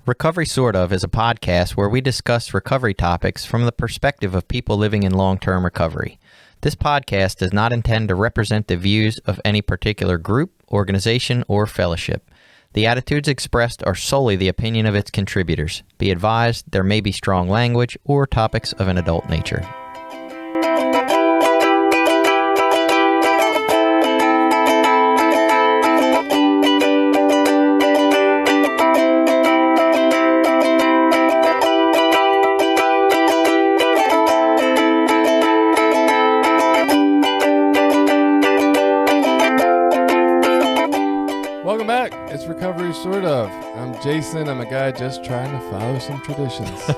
Recovery Sort Of is a podcast where we discuss recovery topics from the perspective of people living in long-term recovery. This podcast does not intend to represent the views of any particular group, organization, or fellowship. The attitudes expressed are solely the opinion of its contributors. Be advised, there may be strong language or topics of an adult nature. Welcome back. It's Recovery Sort Of. I'm Jason. I'm a guy just trying to follow some traditions.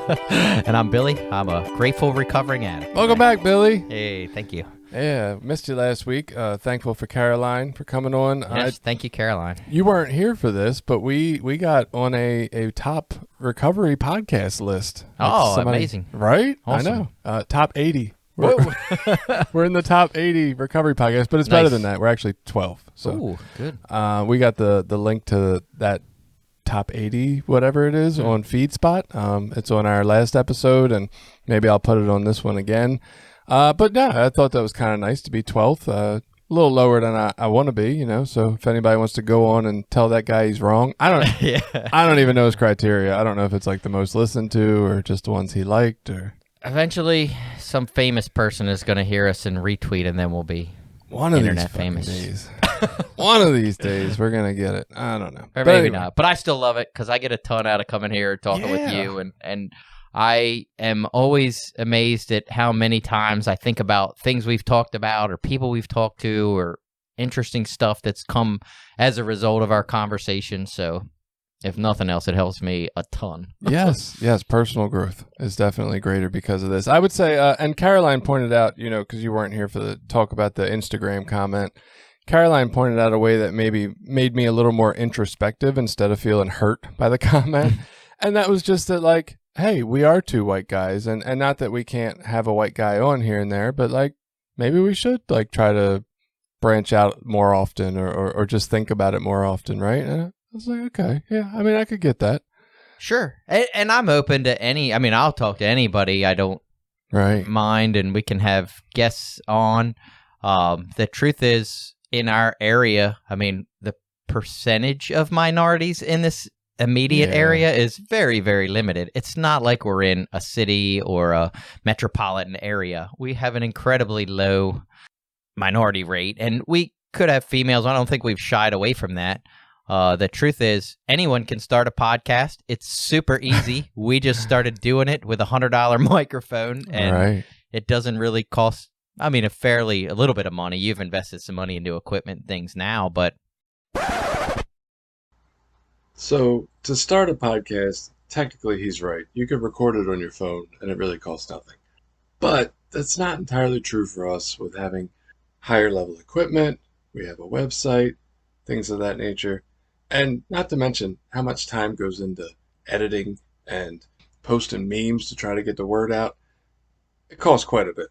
And I'm Billy. I'm a grateful recovering addict. Welcome back, Billy. Hey, thank you. Yeah, missed you last week. Thankful for Caroline for coming on. Yes, thank you, Caroline. You weren't here for this, but we got on a top recovery podcast list. Amazing. Right? Awesome. I know. Top 80. We're in the top 80 recovery podcasts, but it's better than that. We're actually 12. So Ooh, good. We got the link to that top 80, whatever it is, on FeedSpot. It's on our last episode, and maybe I'll put it on this one again. But yeah, I thought that was kind of nice to be 12th. A little lower than I want to be, you know. So if anybody wants to go on and tell that guy he's wrong, I don't even know his criteria. I don't know if it's like the most listened to or just the ones he liked or. Eventually, some famous person is going to hear us and retweet, and then we'll be internet famous. Days. One of these days, we're going to get it. I don't know. Or maybe not. But I still love it because I get a ton out of coming here and talking with you. And I am always amazed at how many times I think about things we've talked about or people we've talked to or interesting stuff that's come as a result of our conversation. So if nothing else, it helps me a ton. Yes. Personal growth is definitely greater because of this. I would say, and Caroline pointed out, you know, because you weren't here for the talk about the Instagram comment, Caroline pointed out a way that maybe made me a little more introspective instead of feeling hurt by the comment. And that was just that, like, hey, we are two white guys. And not that we can't have a white guy on here and there, but like, maybe we should like try to branch out more often or just think about it more often, right? I was like, okay, yeah, I mean, I could get that. Sure. And I'm open to I'll talk to anybody. I don't mind, and we can have guests on. The truth is, in our area, I mean, the percentage of minorities in this immediate area is very, very limited. It's not like we're in a city or a metropolitan area. We have an incredibly low minority rate, and we could have females. I don't think we've shied away from that. The truth is, anyone can start a podcast. It's super easy. We just started doing it with $100 microphone, and it doesn't really cost, a little bit of money. You've invested some money into equipment and things now, but. So, to start a podcast, technically he's right. You could record it on your phone, and it really costs nothing. But that's not entirely true for us with having higher level equipment. We have a website, things of that nature. And not to mention how much time goes into editing and posting memes to try to get the word out. It costs quite a bit.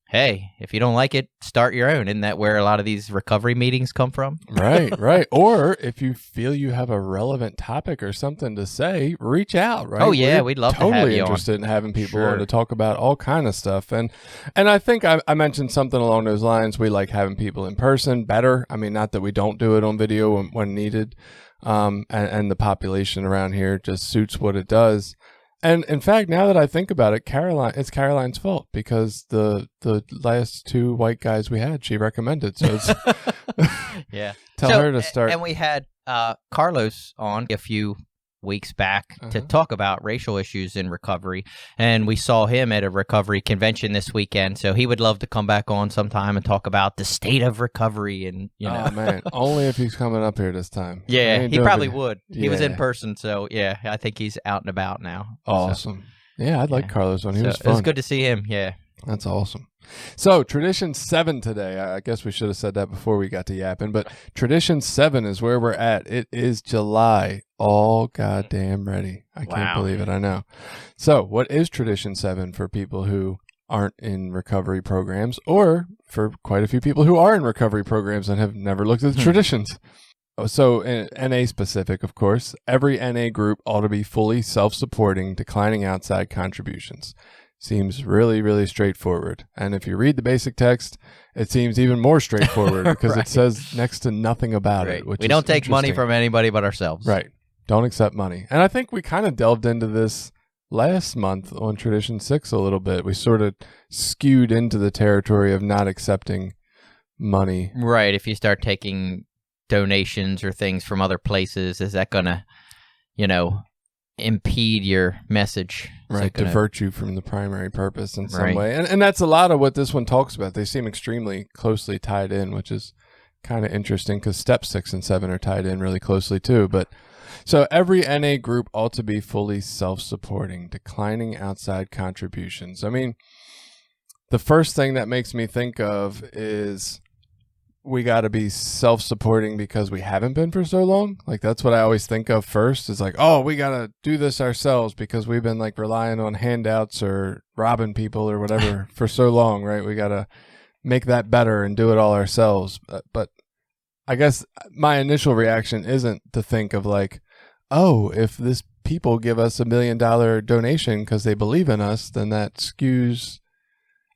Hey, if you don't like it, start your own. Isn't that where a lot of these recovery meetings come from? Right. Or if you feel you have a relevant topic or something to say, reach out, right? Oh, yeah, we'd love to have you on. Totally interested in having people on to talk about all kind of stuff. And I think I mentioned something along those lines. We like having people in person better. I mean, not that we don't do it on video when needed. And the population around here just suits what it does. And in fact, now that I think about it, it's Caroline's fault because the last two white guys we had, she recommended. So it's tell her to start. And we had Carlos on a few weeks back to talk about racial issues in recovery, and we saw him at a recovery convention this weekend. So he would love to come back on sometime and talk about the state of recovery. And oh man, only if he's coming up here this time. Yeah, he probably would. He was in person, so yeah, I think he's out and about now. Awesome. So, yeah, I'd like Carlos on. He was fun. It was good to see him. Yeah, that's awesome. So, Tradition 7 today. I guess we should have said that before we got to yapping, but Tradition 7 is where we're at. It is July. All goddamn ready. I can't believe it. I know. So, what is Tradition 7 for people who aren't in recovery programs, or for quite a few people who are in recovery programs and have never looked at the traditions? So NA specific, of course, every NA group ought to be fully self-supporting, declining outside contributions. Seems really, really straightforward. And if you read the basic text, it seems even more straightforward because Right. It says next to nothing about it. Which we don't take money interesting. from anybody but ourselves. Right. Don't accept money. And I think we kind of delved into this last month on Tradition 6 a little bit. We sort of skewed into the territory of not accepting money. Right. If you start taking donations or things from other places, is that going to, impede your message? Right, divert you from the primary purpose in some Right. way. And that's a lot of what this one talks about. They seem extremely closely tied in, which is kind of interesting because steps 6 and 7 are tied in really closely too. But so every NA group ought to be fully self-supporting, declining outside contributions. I mean, the first thing that makes me think of is we got to be self-supporting because we haven't been for so long. Like, that's what I always think of first is like, oh, we got to do this ourselves because we've been like relying on handouts or robbing people or whatever for so long, right? We got to make that better and do it all ourselves. But I guess my initial reaction isn't to think of like, oh, if this people give us $1 million donation because they believe in us, then that skews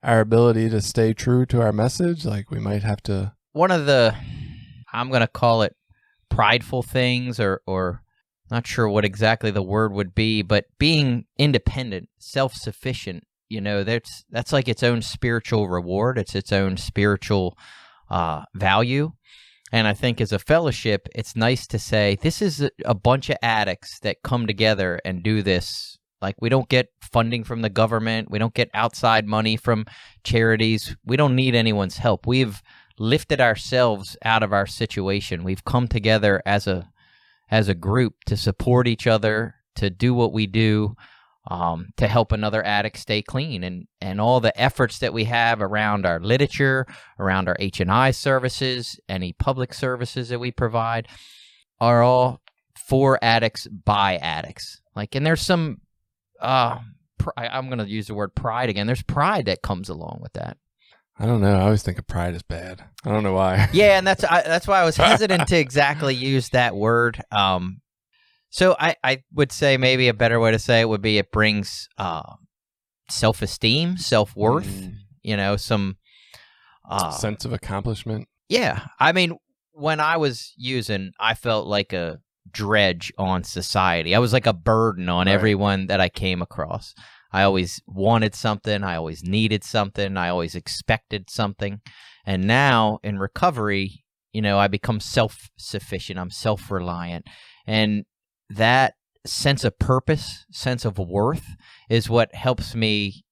our ability to stay true to our message. Like, we might have to. One of the, I'm going to call it prideful things, or not sure what exactly the word would be, but being independent, self-sufficient, that's like its own spiritual reward. It's its own spiritual value. And I think as a fellowship, it's nice to say, this is a bunch of addicts that come together and do this. Like, we don't get funding from the government. We don't get outside money from charities. We don't need anyone's help. We've lifted ourselves out of our situation. We've come together as a group to support each other, to do what we do, to help another addict stay clean. And all the efforts that we have around our literature, around our H&I services, any public services that we provide, are all for addicts by addicts. Like, and there's some, I'm going to use the word pride again. There's pride that comes along with that. I don't know. I always think of pride as bad. I don't know why. Yeah, and that's why I was hesitant to exactly use that word. So I would say maybe a better way to say it would be it brings self-esteem, self-worth, some sense of accomplishment. Yeah. I mean, when I was using, I felt like a dredge on society. I was like a burden on everyone that I came across. I always wanted something. I always needed something. I always expected something. And now in recovery, I become self-sufficient. I'm self-reliant. And that sense of purpose, sense of worth is what helps me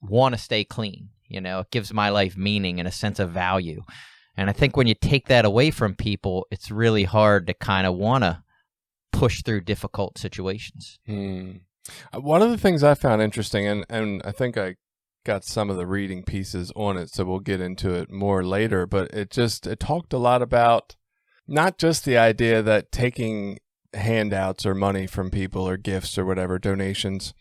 want to stay clean. It gives my life meaning and a sense of value. And I think when you take that away from people, it's really hard to kind of want to push through difficult situations. One of the things I found interesting, and I think I got some of the reading pieces on it, so we'll get into it more later, but it talked a lot about not just the idea that taking handouts or money from people or gifts or whatever, donations,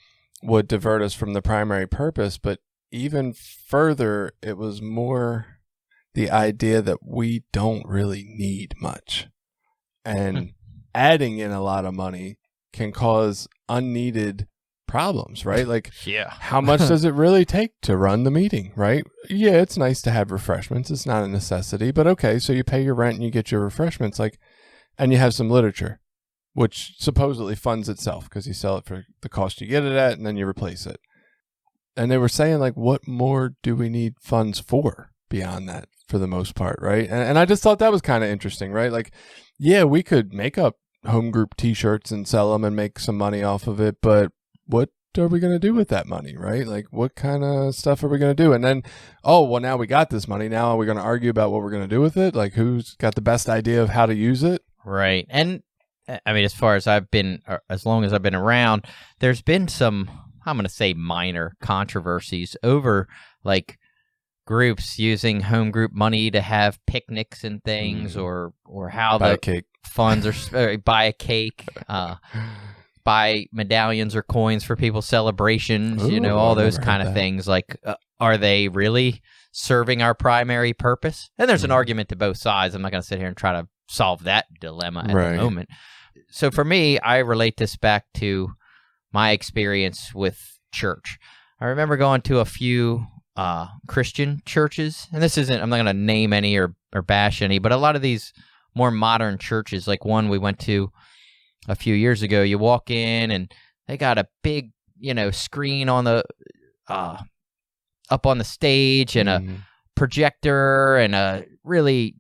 would divert us from the primary purpose, but even further, it was more the idea that we don't really need much. And adding in a lot of money can cause unneeded problems, right? Like, how much does it really take to run the meeting, right? Yeah, it's nice to have refreshments. It's not a necessity, but okay, so you pay your rent and you get your refreshments, and you have some literature, which supposedly funds itself because you sell it for the cost you get it at, and then you replace it. And they were saying, like, what more do we need funds for beyond that, for the most part, right? And I just thought that was kind of interesting, right? Like, yeah, we could make up home group t-shirts and sell them and make some money off of it, but what are we going to do with that money, right? Like, what kind of stuff are we going to do? And then, now we got this money. Now are we going to argue about what we're going to do with it? Like, who's got the best idea of how to use it? Right. And I mean, as long as I've been around, there's been some, I'm going to say minor controversies over like groups using home group money to have picnics and things, or how buy the a cake. Funds are buy a cake, buy medallions or coins for people's celebrations, Ooh, all I those never kind heard of that. things. Like, are they really serving our primary purpose? And there's an argument to both sides. I'm not going to sit here and try to solve that dilemma at the moment. So for me, I relate this back to my experience with church. I remember going to a few Christian churches, and this isn't, I'm not going to name any or bash any, but a lot of these more modern churches, like one we went to a few years ago, you walk in and they got a big, screen on the up on the stage and a projector and a really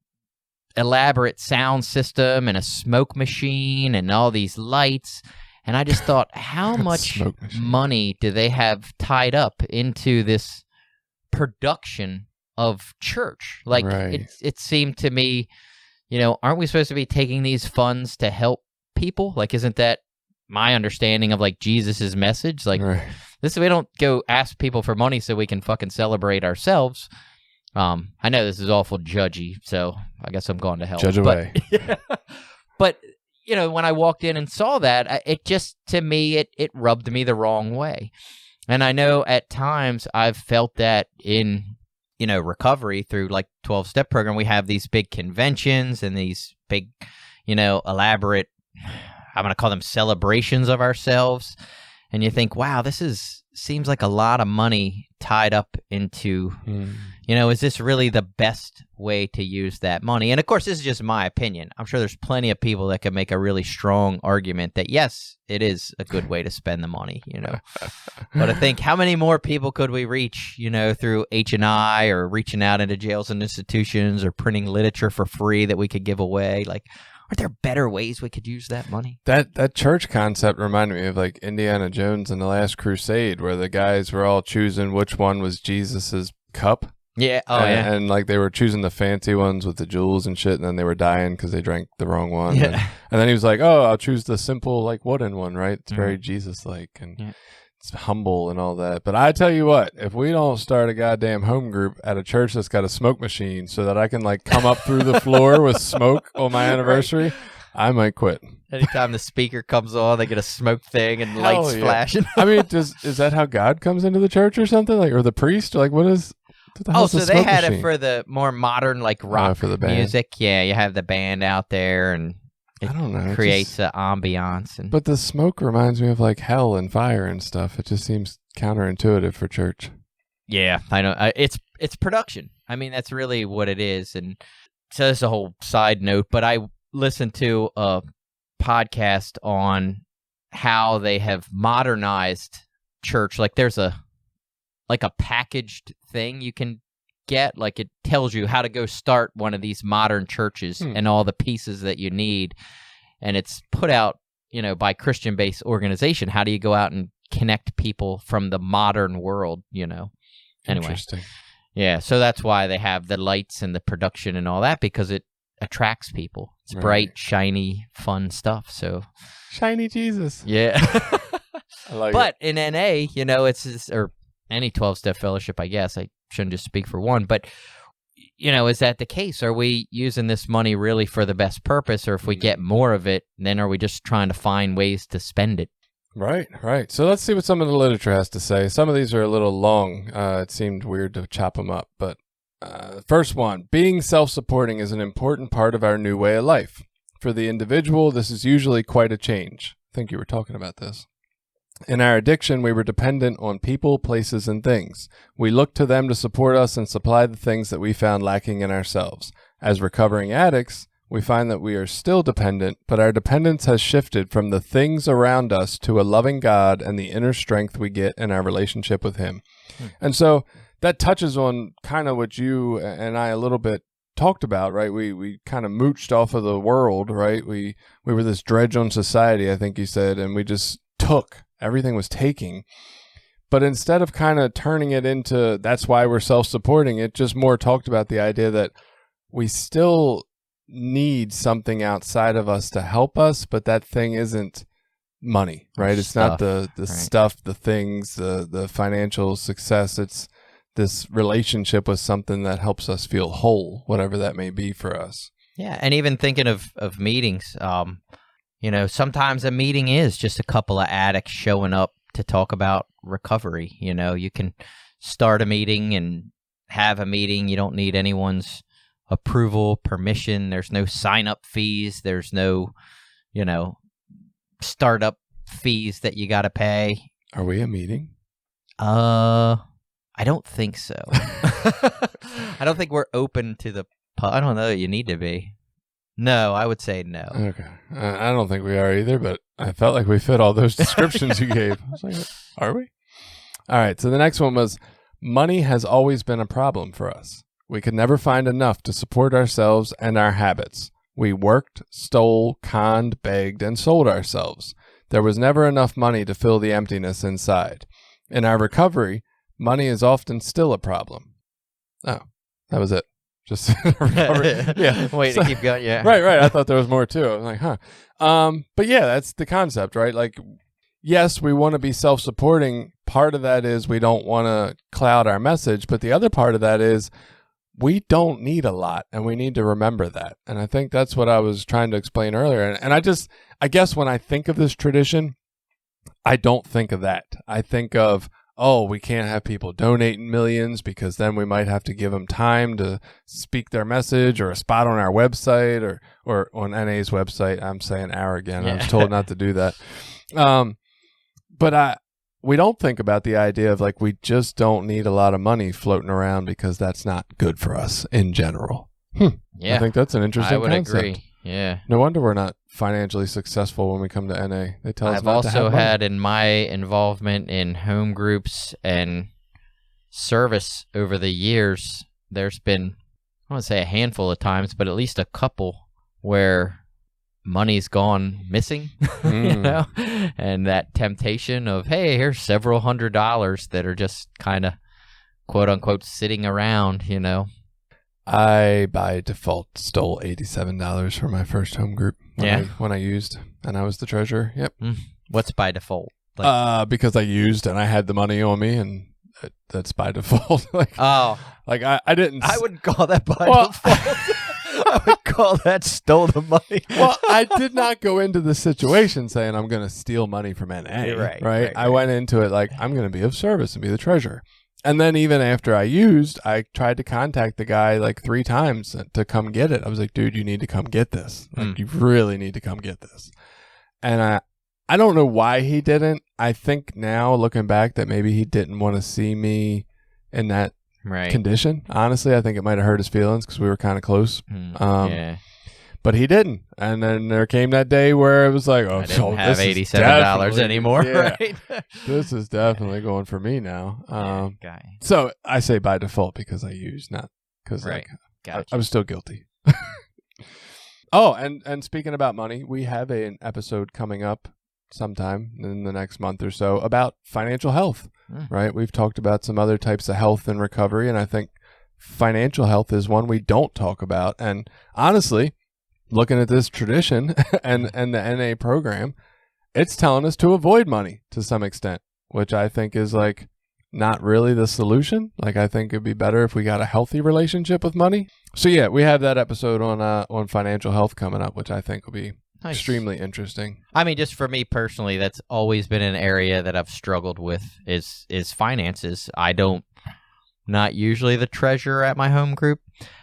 elaborate sound system and a smoke machine and all these lights. And I just thought, how much money do they have tied up into this production of church? Like, it seemed to me, aren't we supposed to be taking these funds to help people? Like, isn't that my understanding of like Jesus's message? Like, this, we don't go ask people for money so we can fucking celebrate ourselves. I know this is awful judgy, so I guess I'm going to hell. Judge away. But when I walked in and saw that, it just, to me, it rubbed me the wrong way. And I know at times I've felt that in, recovery through like 12-step program, we have these big conventions and these big, elaborate, I'm going to call them celebrations of ourselves. And you think, wow, seems like a lot of money tied up into, is this really the best way to use that money? And of course, this is just my opinion. I'm sure there's plenty of people that can make a really strong argument that, yes, it is a good way to spend the money, But I think, how many more people could we reach, through H&I or reaching out into jails and institutions or printing literature for free that we could give away? Like, are there better ways we could use that money? That church concept reminded me of like Indiana Jones and the Last Crusade, where the guys were all choosing which one was Jesus's cup. Yeah. And like they were choosing the fancy ones with the jewels and shit, and then they were dying because they drank the wrong one. Yeah. And then he was like, "Oh, I'll choose the simple like wooden one, right? It's very Jesus-like and it's humble and all that." But I tell you what, if we don't start a goddamn home group at a church that's got a smoke machine so that I can like come up through the floor with smoke on my anniversary, I might quit. Anytime the speaker comes on, they get a smoke thing and lights flashing. I mean, is that how God comes into the church or something? Like, or the priest? Or like, what is? So they had it for the more modern like rock for the band. music. Yeah, you have the band out there and it creates an ambiance. But the smoke reminds me of like hell and fire and stuff. It just seems counterintuitive for church. Yeah, I know. It's production. I mean, that's really what it is. And so that's a whole side note. But I listened to a podcast on how they have modernized church. Like there's a packaged thing you can get. Like it tells you how to go start one of these modern churches and all the pieces that you need. And it's put out, by Christian-based organization. How do you go out and connect people from the modern world, Anyway. Interesting. Yeah, so that's why they have the lights and the production and all that, because it attracts people. It's bright, shiny, fun stuff. So shiny Jesus. Yeah. I like but in NA, it's or any 12-step fellowship, I guess. I shouldn't just speak for one, but is that the case? Are we using this money really for the best purpose, or if we get more of it, then are we just trying to find ways to spend it? Right. So let's see what some of the literature has to say. Some of these are a little long. It seemed weird to chop them up, but first one, being self-supporting is an important part of our new way of life. For the individual, this is usually quite a change. I think you were talking about this. In our addiction, we were dependent on people, places, and things. We looked to them to support us and supply the things that we found lacking in ourselves. As recovering addicts, we find that we are still dependent, but our dependence has shifted from the things around us to a loving God and the inner strength we get in our relationship with Him. And so that touches on kind of what you and I a little bit talked about, right? We kind of mooched off of the world, right? We were this dredge on society, I think you said, and we just took. Everything was taking. But instead of kind of turning it into, that's why we're self-supporting, it just more talked about the idea that we still need something outside of us to help us, but that thing isn't money, right? It's not the stuff, the things, the financial success. It's this relationship with something that helps us feel whole, whatever that may be for us. Yeah, and even thinking of meetings, sometimes a meeting is just a couple of addicts showing up to talk about recovery. You can start a meeting and have a meeting. You don't need anyone's approval, permission. There's no sign-up fees. There's no, startup fees that you got to pay. Are we a meeting? I don't think so. I don't think we're open to the I don't know. You need to be. No, I would say no. Okay. I don't think we are either, but I felt like we fit all those descriptions you gave. I was like, are we? All right. So the next one was, money has always been a problem for us. We could never find enough to support ourselves and our habits. We worked, stole, conned, begged, and sold ourselves. There was never enough money to fill the emptiness inside. In our recovery, money is often still a problem. Oh, that was it. Just recovery. Yeah. Wait to keep going. Yeah. Right. I thought there was more too. I was like, huh. But yeah, that's the concept, right? Like, yes, we want to be self-supporting. Part of that is we don't want to cloud our message, but the other part of that is we don't need a lot, and we need to remember that. And I think that's what I was trying to explain earlier. And I guess when I think of this tradition, I don't think of that. I think of, oh, we can't have people donating millions because then we might have to give them time to speak their message or a spot on our website or on NA's website. I'm saying our again. Yeah. I was told not to do that. But we don't think about the idea of like, we just don't need a lot of money floating around because that's not good for us in general. Yeah. I think that's an interesting concept. I would agree. Yeah. No wonder we're not financially successful when we come to NA. They tell us I've not to have also money. had in my involvement in home groups and service over the years, there's been, I won't say a handful of times, but at least a couple where money's gone missing, and that temptation of, hey, here's several $100s that are just kind of quote unquote sitting around, I, by default, stole $87 for my first home group when I used, and I was the treasurer. Yep. What's by default? Because I used and I had the money on me, and that's by default. I didn't. I wouldn't call that by default. I would call that stole the money. Well, I did not go into the situation saying I'm going to steal money from NA. Right. I went into it like I'm going to be of service and be the treasurer. And then even after I used, I tried to contact the guy like 3 times to come get it. I was like, dude, you need to come get this. Like, you really need to come get this. And I don't know why he didn't. I think now, looking back, that maybe he didn't want to see me in that condition. Honestly, I think it might have hurt his feelings because we were kind of close. But he didn't. And then there came that day where it was like, oh, I didn't have $87 anymore. Yeah, right? This is definitely going for me now. So I say by default because I used, not because I was still guilty. Oh, and speaking about money, we have an episode coming up sometime in the next month or so about financial health, right? We've talked about some other types of health and recovery, and I think financial health is one we don't talk about. And honestly, looking at this tradition and the NA program, it's telling us to avoid money to some extent, which I think is like not really the solution. Like, I think it'd be better if we got a healthy relationship with money. So yeah, we have that episode on financial health coming up, which I think will be extremely interesting. I mean, just for me personally, that's always been an area that I've struggled with is finances. Not usually the treasurer at my home group,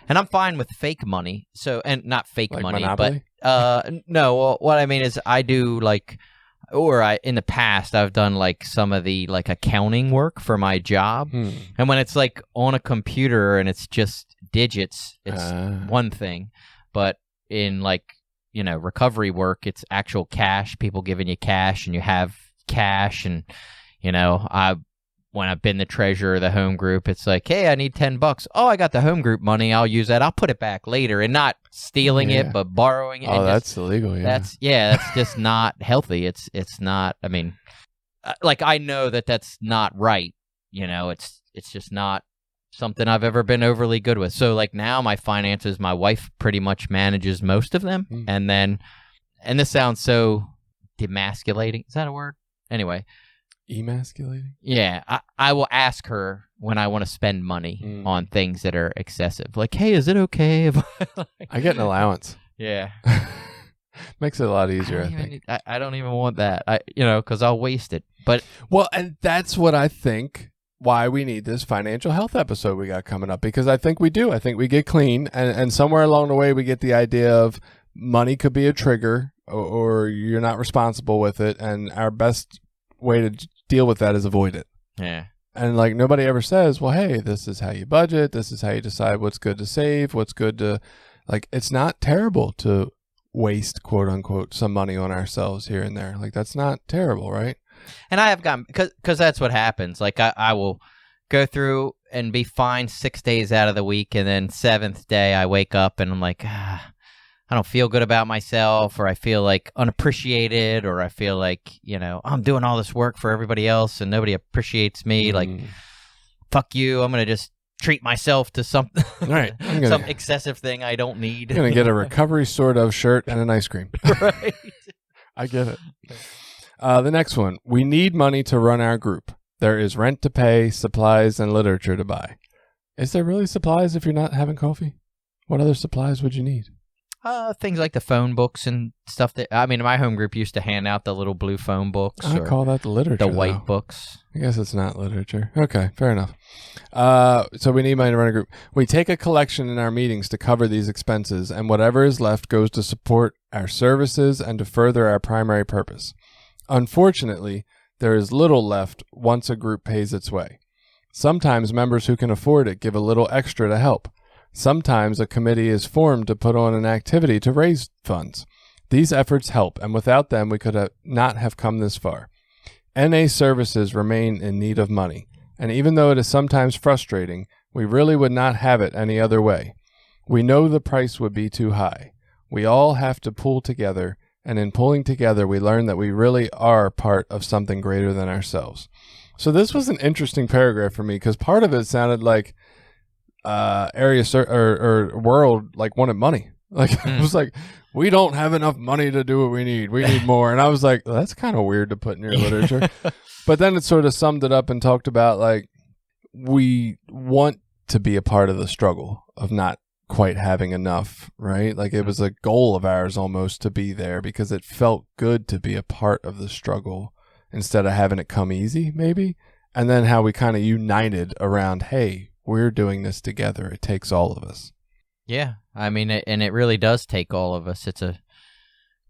and I'm fine with fake money. So, and not fake like money, Monopoly? but no. Well, what I mean is, I do in the past, I've done like some of the like accounting work for my job, and when it's like on a computer and it's just digits, it's one thing, but in like recovery work, it's actual cash, people giving you cash, and you have cash, and when I've been the treasurer of the home group, it's like, hey, I need $10. Oh, I got the home group money. I'll use that. I'll put it back later, and not stealing it, but borrowing it. Oh, that's illegal. Yeah. That's just not healthy. It's not. I mean, like, I know that's not right. It's just not something I've ever been overly good with. So like now, my finances, my wife pretty much manages most of them, and this sounds so demasculating. Is that a word? Anyway. Emasculating? Yeah, I will ask her when I want to spend money on things that are excessive. Like, hey, is it okay if I get an allowance? Yeah. Makes it a lot easier, I think. I don't even want that, because I'll waste it. But well, and that's what I think why we need this financial health episode we got coming up, because I think we do. I think we get clean, and somewhere along the way we get the idea of money could be a trigger, or you're not responsible with it, and our best way to deal with that is avoid it. Yeah. And like nobody ever says, well, hey, this is how you budget. This is how you decide what's good to save, what's good to, like, it's not terrible to waste, quote unquote, some money on ourselves here and there. Like, that's not terrible, right? And I have gotten, because that's what happens. Like, I will go through and be fine 6 days out of the week, and then 7th day I wake up and I'm like, I don't feel good about myself, or I feel like unappreciated, or I feel like, I'm doing all this work for everybody else and nobody appreciates me. Like, fuck you. I'm going to just treat myself to something, right? Some excessive thing I don't need. I'm going to get a recovery sort of shirt and an ice cream. Right. I get it. The next one. We need money to run our group. There is rent to pay, supplies, and literature to buy. Is there really supplies if you're not having coffee? What other supplies would you need? Things like the phone books and stuff my home group used to hand out the little blue phone books. I call that the literature. The white books. I guess it's not literature. Okay, fair enough. So we need money to run a group. We take a collection in our meetings to cover these expenses, and whatever is left goes to support our services and to further our primary purpose. Unfortunately, there is little left once a group pays its way. Sometimes members who can afford it give a little extra to help. Sometimes a committee is formed to put on an activity to raise funds. These efforts help, and without them we could not have come this far. NA services remain in need of money, and even though it is sometimes frustrating, we really would not have it any other way. We know the price would be too high. We all have to pull together, and in pulling together we learn that we really are part of something greater than ourselves. So this was an interesting paragraph for me, because part of it sounded like world like wanted money. Like it was like, we don't have enough money to do what we need. We need more. And I was like, well, that's kind of weird to put in your literature. But then it sort of summed it up and talked about like, we want to be a part of the struggle of not quite having enough, right? Like it was a goal of ours almost to be there because it felt good to be a part of the struggle instead of having it come easy, maybe. And then how we kind of united around, hey, we're doing this together. It takes all of us. Yeah. And it really does take all of us. It's a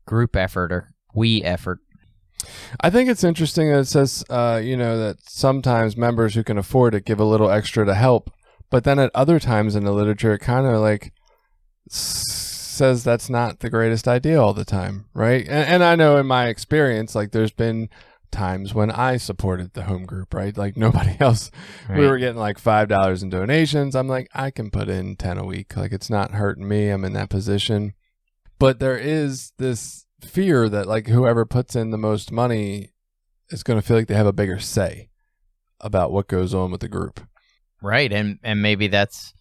group effort or we effort. I think it's interesting that it says, that sometimes members who can afford it give a little extra to help. But then at other times in the literature, it kind of like says that's not the greatest idea all the time, right? And I know in my experience, like there's been times when I supported the home group, right? Like nobody else. Right. We were getting like $5 in donations. I'm like, I can put in 10 a week. Like it's not hurting me. I'm in that position. But there is this fear that like whoever puts in the most money is going to feel like they have a bigger say about what goes on with the group. Right. And maybe that's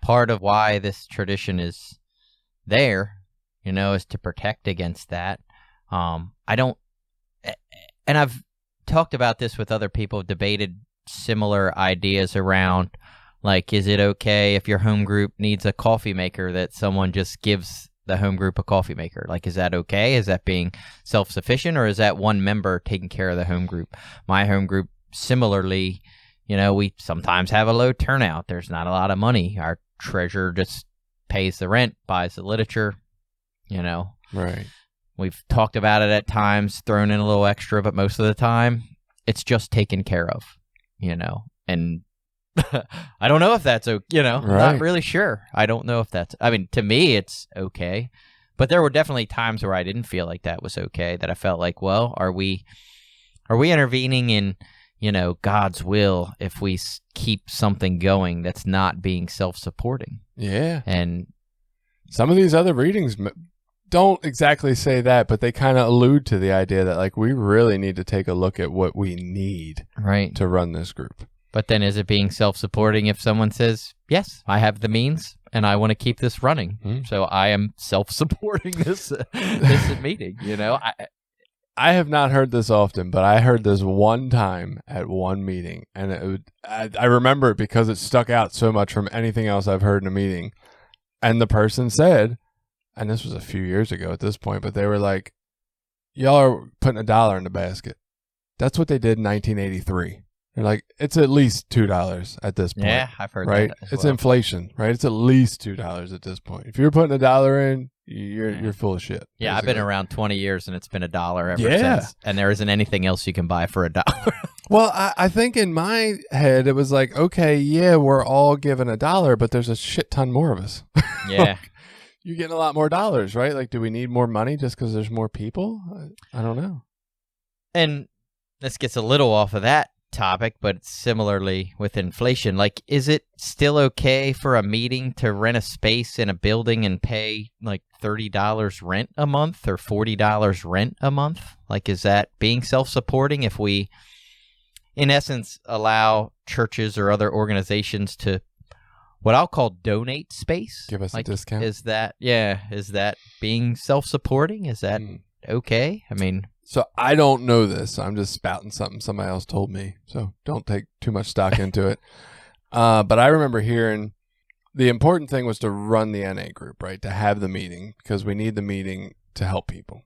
part of why this tradition is there, is to protect against that. And I've talked about this with other people, debated similar ideas around, like, is it okay if your home group needs a coffee maker that someone just gives the home group a coffee maker? Like, is that okay? Is that being self-sufficient, or is that one member taking care of the home group? My home group, similarly, we sometimes have a low turnout. There's not a lot of money. Our treasurer just pays the rent, buys the literature, Right. We've talked about it at times, thrown in a little extra, but most of the time, it's just taken care of, and I don't know if that's, right. Not really sure. I don't know if that's, to me, it's okay, but there were definitely times where I didn't feel like that was okay, that I felt like, well, are we intervening in, God's will if we keep something going that's not being self-supporting? Yeah. And some of these other readings don't exactly say that, but they kind of allude to the idea that like we really need to take a look at what we need to run this group. But then is it being self-supporting if someone says, yes, I have the means and I want to keep this running. So I am self-supporting this meeting, I have not heard this often, but I heard this one time at one meeting, and I remember it because it stuck out so much from anything else I've heard in a meeting. And the person said, and this was a few years ago at this point, but they were like, y'all are putting $1 in the basket. That's what they did in 1983. They're like, it's at least $2 at this point. Yeah, I've heard right? that. It's inflation, right? It's at least $2 at this point. If you're putting $1 in, you're full of shit. Yeah, basically. I've been around 20 years and it's been $1 ever since. And there isn't anything else you can buy for $1. Well, I think in my head it was like, okay, yeah, we're all given $1, but there's a shit ton more of us. Yeah. Like, you're getting a lot more dollars, right? Like, do we need more money just because there's more people? I don't know. And this gets a little off of that topic, but similarly with inflation, like, is it still okay for a meeting to rent a space in a building and pay like $30 rent a month or $40 rent a month? Like, is that being self-supporting if we, in essence, allow churches or other organizations to what I'll call donate space? Give us like, a discount. Is that being self-supporting? Is that okay? I mean, so I don't know this. I'm just spouting something somebody else told me. So don't take too much stock into it. But I remember hearing the important thing was to run the NA group, right? To have the meeting, because we need the meeting to help people.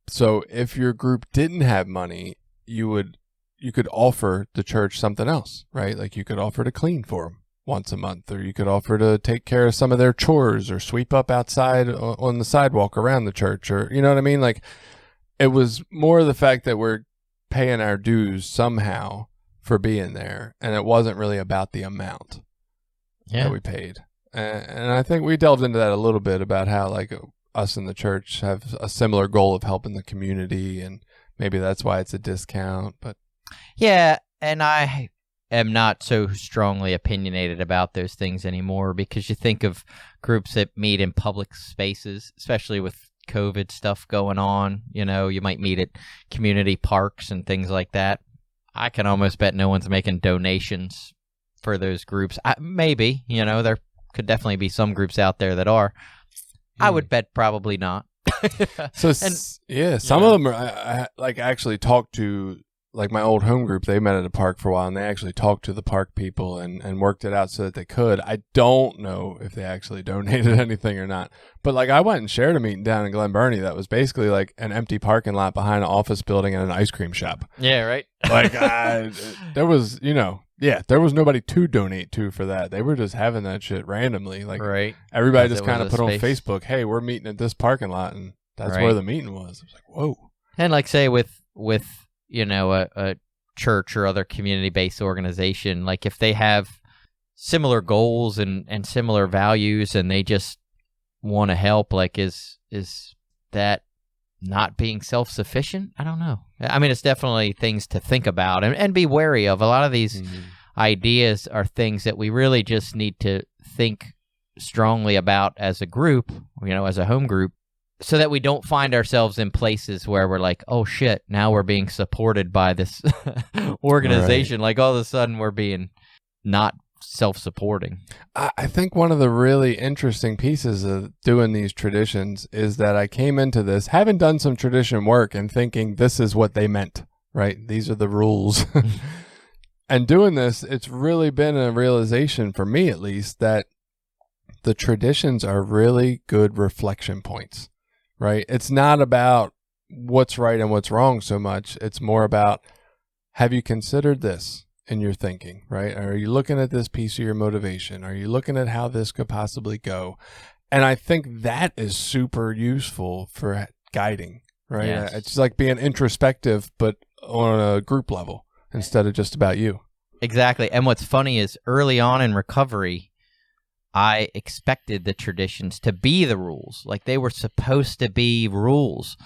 So if your group didn't have money, you could offer the church something else, right? Like you could offer to clean for them once a month, or you could offer to take care of some of their chores or sweep up outside on the sidewalk around the church, or you know what I mean? Like, it was more the fact that we're paying our dues somehow for being there, and it wasn't really about the amount that we paid. And I think we delved into that a little bit about how, like, us in the church have a similar goal of helping the community, and maybe that's why it's a discount. But yeah, and I am not so strongly opinionated about those things anymore, because you think of groups that meet in public spaces, especially with COVID stuff going on, you know, you might meet at community parks and things like that. I can almost bet no one's making donations for those groups. Maybe, you know, there could definitely be some groups out there that are. I would bet probably not. So, some of them are, I like actually talked to, like my old home group, they met at a park for a while, and they actually talked to the park people and worked it out so that they could. I don't know if they actually donated anything or not. But like, I went and shared a meeting down in Glen Burnie that was basically like an empty parking lot behind an office building and an ice cream shop. Yeah, right. Like, there was, there was nobody to donate to for that. They were just having that shit randomly. Like, right. Everybody just kind of put on Facebook, hey, we're meeting at this parking lot, and that's where the meeting was. I was like, whoa. And like, say with you know, a church or other community-based organization, like if they have similar goals and similar values and they just want to help, like is that not being self-sufficient? I don't know. I mean, it's definitely things to think about and be wary of. A lot of these ideas are things that we really just need to think strongly about as a group, you know, as a home group, so that we don't find ourselves in places where we're like, oh shit, now we're being supported by this organization. Right. Like all of a sudden we're being not self-supporting. I think one of the really interesting pieces of doing these traditions is that I came into this, having done some tradition work and thinking this is what they meant, right? These are the rules. And doing this, it's really been a realization for me, at least, that the traditions are really good reflection points. Right? It's not about what's right and what's wrong so much. It's more about, have you considered this in your thinking, right? Are you looking at this piece of your motivation? Are you looking at how this could possibly go? And I think that is super useful for guiding, right? Yes. It's like being introspective, but on a group level instead of just about you. Exactly. And what's funny is early on in recovery, I expected the traditions to be the rules. Like they were supposed to be rules.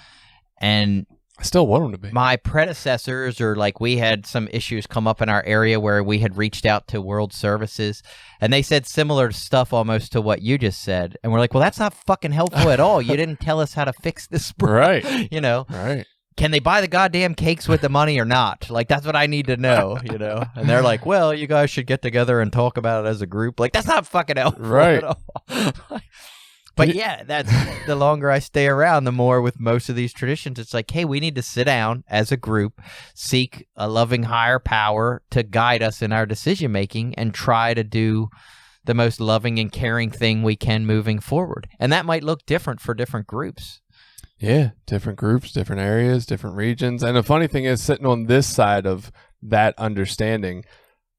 And I still want them to be. My predecessors, or like we had some issues come up in our area where we had reached out to World Services and they said similar stuff almost to what you just said. And we're like, well, that's not fucking helpful at all. You didn't tell us how to fix this. Right. You know? Right. Can they buy the goddamn cakes with the money or not? Like, that's what I need to know, you know? And they're like, well, you guys should get together and talk about it as a group. Like, that's not fucking helpful at all. But yeah, that's the longer I stay around, the more with most of these traditions, it's like, hey, we need to sit down as a group, seek a loving higher power to guide us in our decision-making and try to do the most loving and caring thing we can moving forward. And that might look different for different groups. Yeah, different groups, different areas, different regions. And the funny thing is, sitting on this side of that understanding,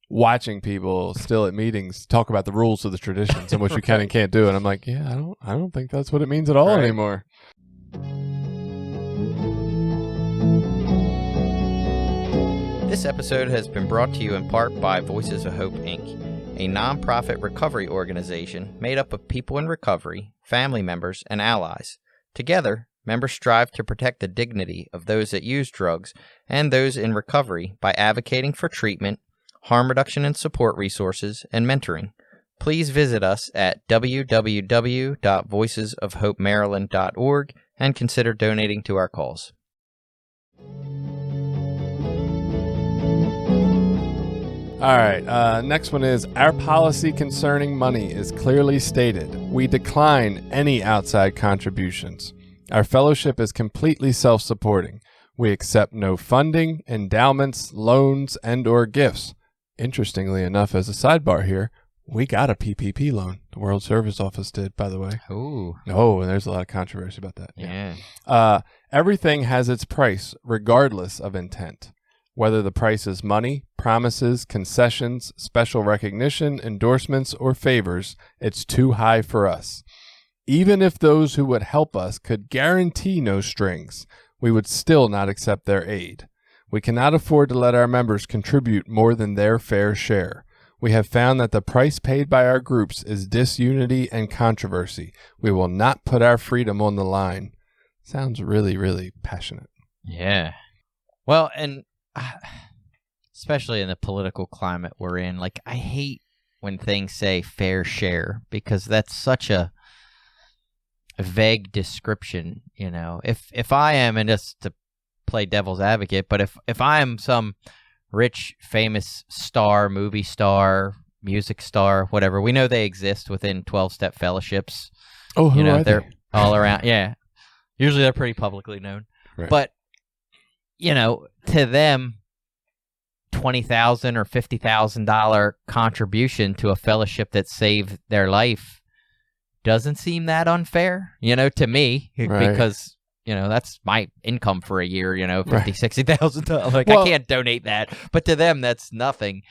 watching people still at meetings talk about the rules of the traditions and what you can and can't do. And I'm like, yeah, I don't think that's what it means at all anymore. This episode has been brought to you in part by Voices of Hope, Inc., a nonprofit recovery organization made up of people in recovery, family members, and allies. Together, members strive to protect the dignity of those that use drugs and those in recovery by advocating for treatment, harm reduction and support resources, and mentoring. Please visit us at www.voicesofhopemaryland.org and consider donating to our cause. All right, next one is, our policy concerning money is clearly stated. We decline any outside contributions. Our fellowship is completely self-supporting. We accept no funding, endowments, loans, and or gifts. Interestingly enough, as a sidebar here, we got a PPP loan. The World Service Office did, by the way. Ooh. Oh, and there's a lot of controversy about that. Yeah. Everything has its price, regardless of intent. Whether the price is money, promises, concessions, special recognition, endorsements, or favors, it's too high for us. Even if those who would help us could guarantee no strings, we would still not accept their aid. We cannot afford to let our members contribute more than their fair share. We have found that the price paid by our groups is disunity and controversy. We will not put our freedom on the line. Sounds really, really passionate. Yeah. Well, and especially in the political climate we're in, like, I hate when things say fair share, because that's such a vague description, you know. If I am, and just to play devil's advocate, but if I am some rich, famous star, movie star, music star, whatever, we know they exist within 12-step fellowships. Oh, who are they're they? all around. Yeah. Usually they're pretty publicly known. Right. But, you know, to them, $20,000 or $50,000 contribution to a fellowship that saved their life doesn't seem that unfair, you know, to me, because, you know, that's my income for a year, you know, $50,000, $60,000. Like, I can't donate that, but to them, that's nothing.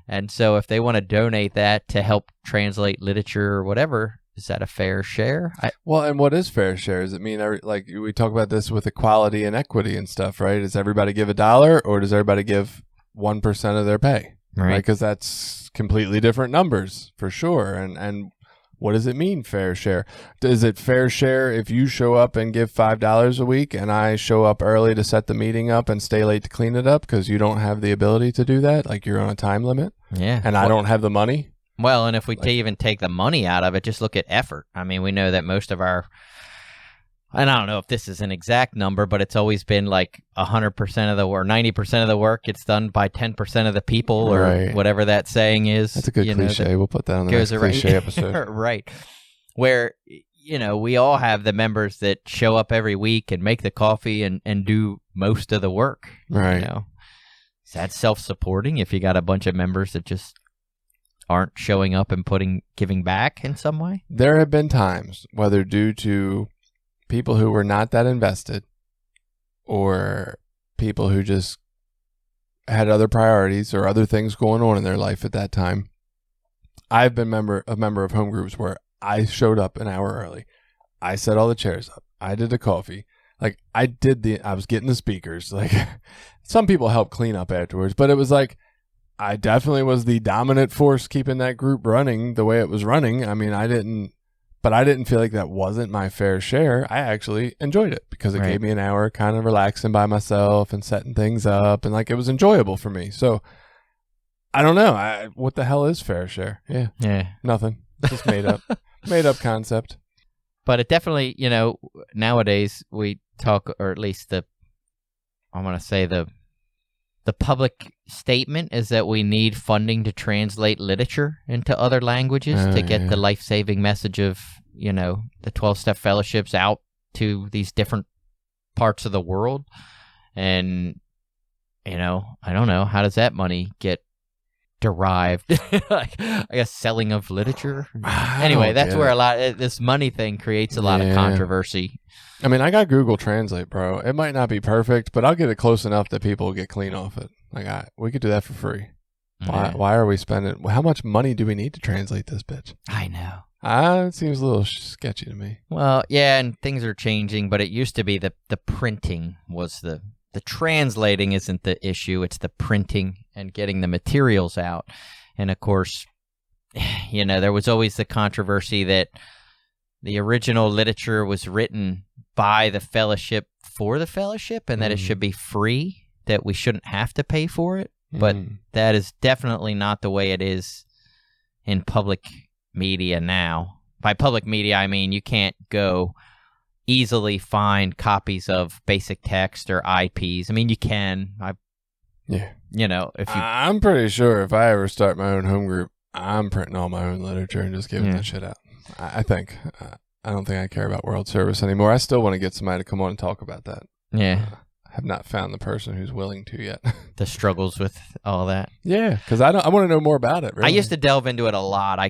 And so if they want to donate that to help translate literature or whatever, is that a fair share? Well, and what is fair share? Does it mean, like, we talk about this with equality and equity and stuff, right? Does everybody give $1, or does everybody give 1% of their pay? Right? Because that's completely different numbers, for sure. And what does it mean, fair share? Is it fair share if you show up and give $5 a week and I show up early to set the meeting up and stay late to clean it up because you don't have the ability to do that? Like, you're on a time limit? Yeah. And I don't have the money? Well, and if we even take the money out of it, just look at effort. I mean, we know that most of our, and I don't know if this is an exact number, but it's always been like 100% of the work, 90% of the work gets done by 10% of the people, or whatever that saying is. That's a good cliche. We'll put that on the next cliche episode. Right. Where, you know, we all have the members that show up every week and make the coffee and do most of the work. Right. You know? Is that self-supporting if you got a bunch of members that just aren't showing up and giving back in some way? There have been times, whether due to people who were not that invested or people who just had other priorities or other things going on in their life at that time. I've been a member of home groups where I showed up an hour early. I set all the chairs up. I did the coffee. Like, I was getting the speakers. Like, some people helped clean up afterwards, but it was like, I definitely was the dominant force keeping that group running the way it was running. I mean, I didn't feel like that wasn't my fair share. I actually enjoyed it because it gave me an hour kind of relaxing by myself and setting things up, and like, it was enjoyable for me. So I don't know. What the hell is fair share? Yeah. Nothing. Just made up concept. But it definitely, you know, nowadays we talk, or at least the public statement is that we need funding to translate literature into other languages to get the life-saving message of, you know, the 12-step fellowships out to these different parts of the world. And, you know, I don't know, how does that money get derived, like, I guess, selling of literature. Anyway, that's where this money thing creates a lot of controversy. I mean, I got Google Translate, bro. It might not be perfect, but I'll get it close enough that people will get clean off it. Like, we could do that for free. Why are we spending? How much money do we need to translate this bitch? I know. It seems a little sketchy to me. Well, yeah, and things are changing, but it used to be the printing was the translating isn't the issue. It's the printing and getting the materials out. And of course, there was always the controversy that the original literature was written by the fellowship for the fellowship, and that it should be free, that we shouldn't have to pay for it. But that is definitely not the way it is in public media now. By public media, I mean you can't go easily find copies of basic text or IPs. I mean, you can. I'm pretty sure if I ever start my own home group, I'm printing all my own literature and just giving that shit out. I think. I don't think I care about World Service anymore. I still want to get somebody to come on and talk about that. Yeah. I have not found the person who's willing to yet. The struggles with all that. Yeah, because I want to know more about it. Really. I used to delve into it a lot. I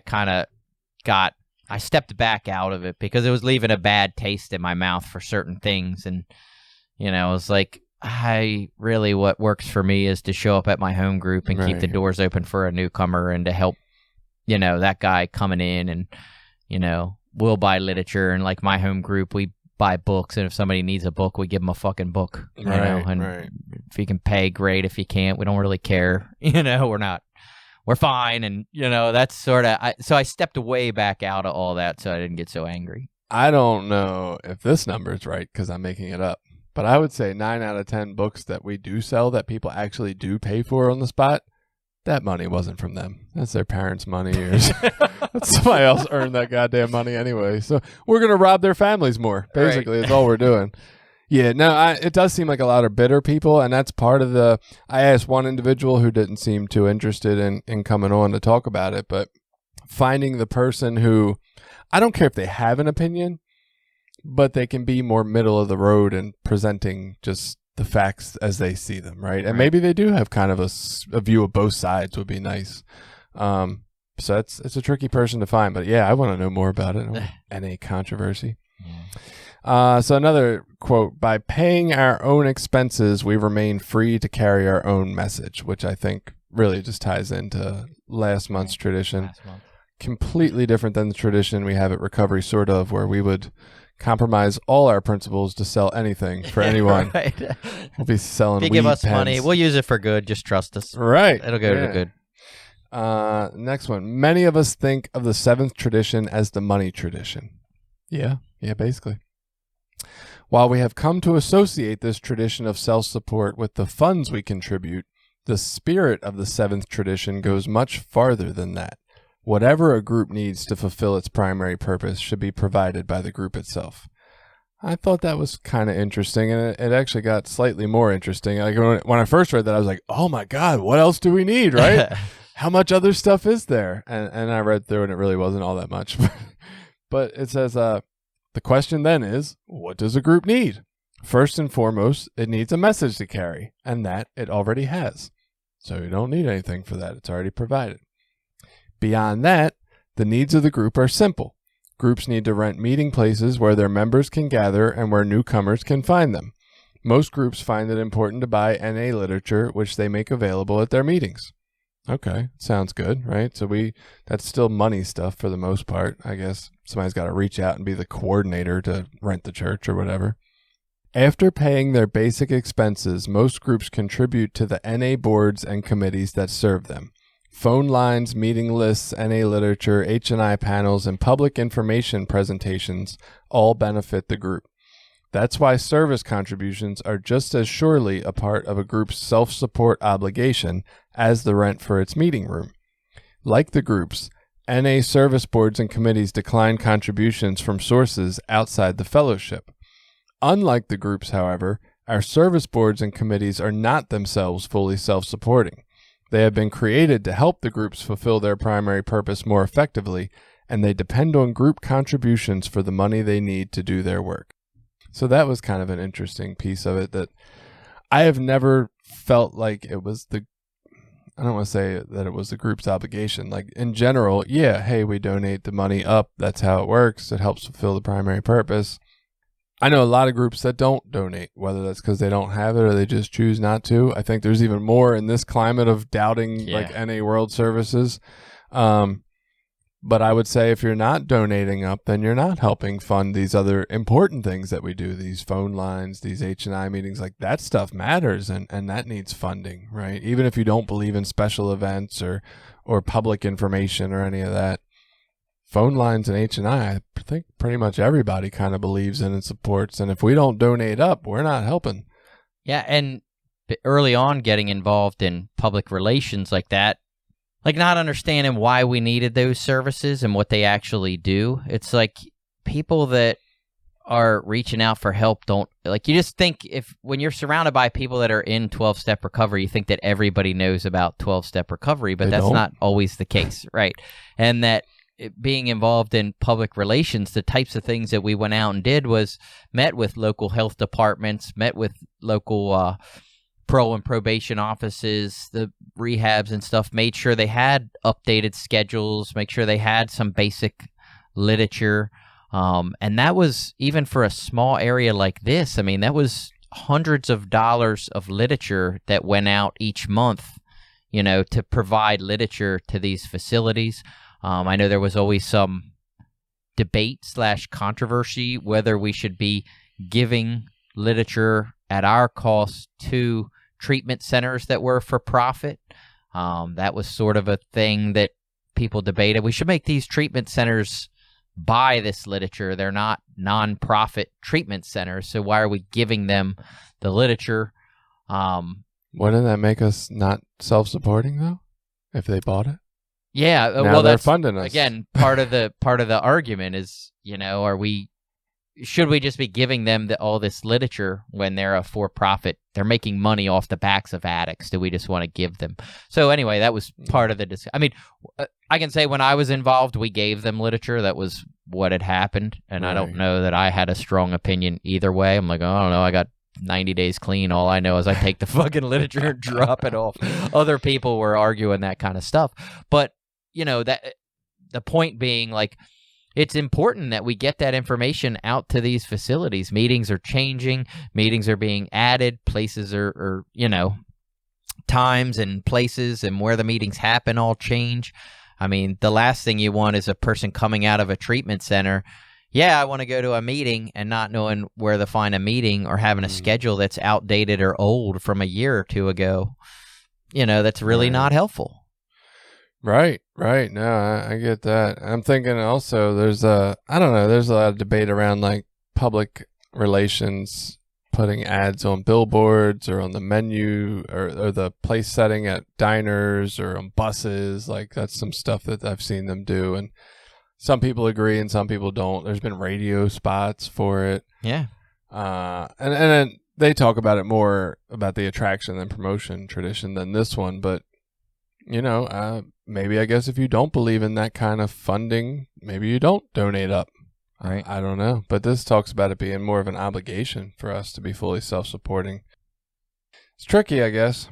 stepped back out of it because it was leaving a bad taste in my mouth for certain things. And, it was like, what works for me is to show up at my home group and keep the doors open for a newcomer and to help, that guy coming in and, we'll buy literature. And like my home group, we buy books. And if somebody needs a book, we give them a fucking book, if you can pay, great. If you can't, we don't really care. We're fine. And, that's sort of, so I stepped way back out of all that so I didn't get so angry. I don't know if this number is right because I'm making it up, but I would say 9 out of 10 books that we do sell that people actually do pay for on the spot, that money wasn't from them. That's their parents' money or somebody else earned that goddamn money anyway. So we're going to rob their families more. Basically, that's all we're doing. Yeah, no, it does seem like a lot of bitter people, and that's part of I asked one individual who didn't seem too interested in coming on to talk about it, but finding the person who, I don't care if they have an opinion, but they can be more middle of the road and presenting just the facts as they see them, right? And maybe they do have kind of a view of both sides would be nice. So it's a tricky person to find, but yeah, I want to know more about it. NA controversy. So another quote, by paying our own expenses, we remain free to carry our own message, which I think really just ties into last month's tradition. Completely different than the tradition we have at Recovery, sort of, where we would compromise all our principles to sell anything for anyone. We'll be selling weed give us pens. money, we'll use it for good. Just trust us. Right. It'll go to the good. Next one. Many of us think of the seventh tradition as the money tradition. Yeah, basically. While we have come to associate this tradition of self-support with the funds we contribute, the spirit of the seventh tradition goes much farther than that. Whatever a group needs to fulfill its primary purpose should be provided by the group itself. I thought that was kind of interesting, and it actually got slightly more interesting. Like when I first read that, I was like, oh my God, what else do we need, right? How much other stuff is there? And I read through, and it really wasn't all that much. But it says, the question then is, what does a group need? First and foremost, it needs a message to carry, and that it already has. So you don't need anything for that. It's already provided. Beyond that, the needs of the group are simple. Groups need to rent meeting places where their members can gather and where newcomers can find them. Most groups find it important to buy NA literature, which they make available at their meetings. Okay, sounds good, right? So that's still money stuff for the most part. I guess somebody's got to reach out and be the coordinator to rent the church or whatever. After paying their basic expenses, most groups contribute to the NA boards and committees that serve them. Phone lines, meeting lists, NA literature, H&I panels, and public information presentations all benefit the group. That's why service contributions are just as surely a part of a group's self-support obligation as the rent for its meeting room. Like the groups, NA service boards and committees decline contributions from sources outside the fellowship. Unlike the groups, however, our service boards and committees are not themselves fully self-supporting. They have been created to help the groups fulfill their primary purpose more effectively, and they depend on group contributions for the money they need to do their work. So that was kind of an interesting piece of it that I have never felt like it was I don't want to say that it was the group's obligation. Like in general, yeah, hey, we donate the money up. That's how it works. It helps fulfill the primary purpose. I know a lot of groups that don't donate, whether that's because they don't have it or they just choose not to. I think there's even more in this climate of doubting like NA World Services. But I would say if you're not donating up, then you're not helping fund these other important things that we do, these phone lines, these H&I meetings. Like that stuff matters and that needs funding, right? Even if you don't believe in special events or public information or any of that. Phone lines and H&I think pretty much everybody kind of believes in and supports. And if we don't donate up, we're not helping. Yeah, and early on getting involved in public relations like that, like not understanding why we needed those services and what they actually do. It's like people that are reaching out for help don't, like you just think when you're surrounded by people that are in 12-step recovery, you think that everybody knows about 12-step recovery, but that's not always the case, right? And that being involved in public relations, the types of things that we went out and did was met with local health departments, met with local parole and probation offices, the rehabs and stuff, made sure they had updated schedules, make sure they had some basic literature. And that was, even for a small area like this, I mean, that was hundreds of dollars of literature that went out each month, to provide literature to these facilities. I know there was always some debate/controversy whether we should be giving literature at our cost to treatment centers that were for profit. That was sort of a thing that people debated. We should make these treatment centers buy this literature. They're not nonprofit treatment centers, so why are we giving them the literature? Wouldn't that make us not self-supporting though, if they bought it? Yeah, now well, they're that's funding us. Again, part of the argument is, should we just be giving them all this literature when they're a for-profit? They're making money off the backs of addicts. Do we just want to give them? So anyway, that was part of the discussion. I mean, I can say when I was involved, we gave them literature. That was what had happened, and right. I don't know that I had a strong opinion either way. I'm like, I don't know. I got 90 days clean. All I know is I take the fucking literature and drop it off. Other people were arguing that kind of stuff, but that the point being, like, it's important that we get that information out to these facilities. Meetings are changing. Meetings are being added. Places are times and places and where the meetings happen all change. I mean, the last thing you want is a person coming out of a treatment center. Yeah, I want to go to a meeting and not knowing where to find a meeting, or having a schedule that's outdated or old from a year or two ago. That's really not helpful. Right. No, I get that. I'm thinking also there's a lot of debate around like public relations, putting ads on billboards or on the menu or the place setting at diners or on buses. Like that's some stuff that I've seen them do. And some people agree and some people don't. There's been radio spots for it. Yeah. And then they talk about it more about the attraction and promotion tradition than this one. But, maybe I guess if you don't believe in that kind of funding, maybe you don't donate up. Right. I don't know. But this talks about it being more of an obligation for us to be fully self-supporting. It's tricky, I guess.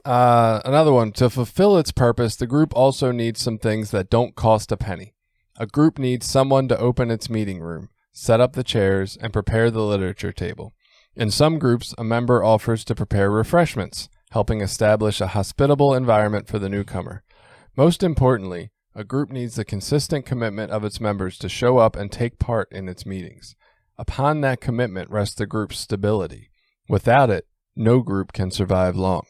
Another one. To fulfill its purpose, the group also needs some things that don't cost a penny. A group needs someone to open its meeting room, set up the chairs, and prepare the literature table. In some groups, a member offers to prepare refreshments, helping establish a hospitable environment for the newcomer. Most importantly, a group needs the consistent commitment of its members to show up and take part in its meetings. Upon that commitment rests the group's stability. Without it, no group can survive long.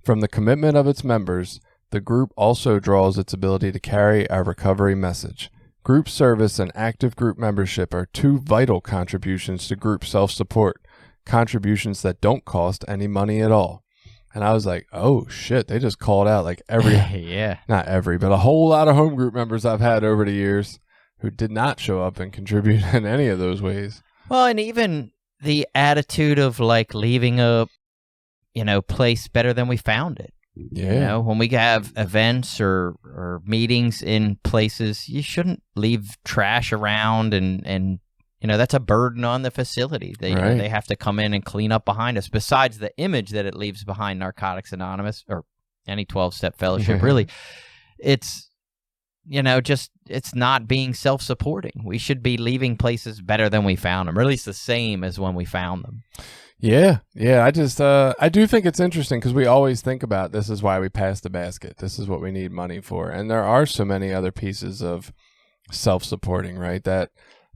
From the commitment of its members, the group also draws its ability to carry our recovery message. Group service and active group membership are two vital contributions to group self-support, contributions that don't cost any money at all. And I was like, oh shit, they just called out like not every, but a whole lot of home group members I've had over the years who did not show up and contribute in any of those ways. Well, and even the attitude of like leaving a, place better than we found it. Yeah. When we have events or meetings in places, you shouldn't leave trash around and that's a burden on the facility. They they have to come in and clean up behind us. Besides the image that it leaves behind Narcotics Anonymous, or any 12-step fellowship, really. It's, it's not being self-supporting. We should be leaving places better than we found them, or at least the same as when we found them. Yeah. I do think it's interesting because we always think about this is why we pass the basket. This is what we need money for. And there are so many other pieces of self-supporting, right? That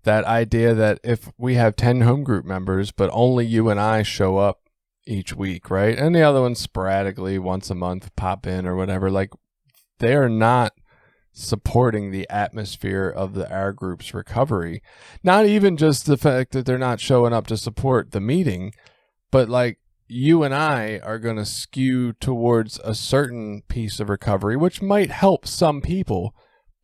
idea that if we have 10 home group members, but only you and I show up each week, right? And the other ones sporadically once a month pop in or whatever, like they are not supporting the atmosphere of our group's recovery. Not even just the fact that they're not showing up to support the meeting, but like you and I are going to skew towards a certain piece of recovery, which might help some people,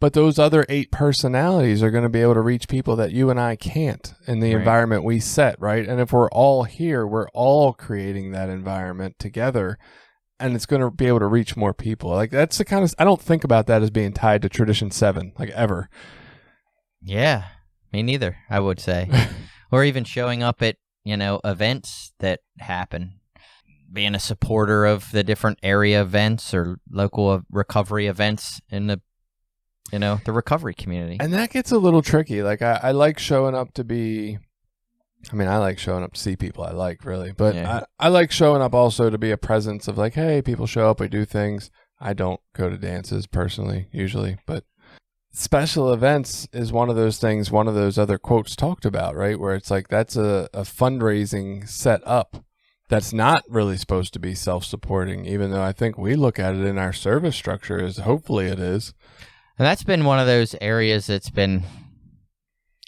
but those other 8 personalities are going to be able to reach people that you and I can't in the environment we set, right? And if we're all here, we're all creating that environment together, and it's going to be able to reach more people. Like that's the kind of, I don't think about that as being tied to Tradition 7, like ever. Yeah, me neither, I would say. Or even showing up at, events that happen, being a supporter of the different area events or local recovery events in the recovery community. And that gets a little tricky. Like I like showing up to be, I like showing up to see people I like, really. But yeah. I like showing up also to be a presence of like, hey, people show up, we do things. I don't go to dances personally, usually. But special events is one of those things, one of those other quotes talked about, right? Where it's like that's a fundraising set up that's not really supposed to be self-supporting, even though I think we look at it in our service structure as hopefully it is. And that's been one of those areas that's been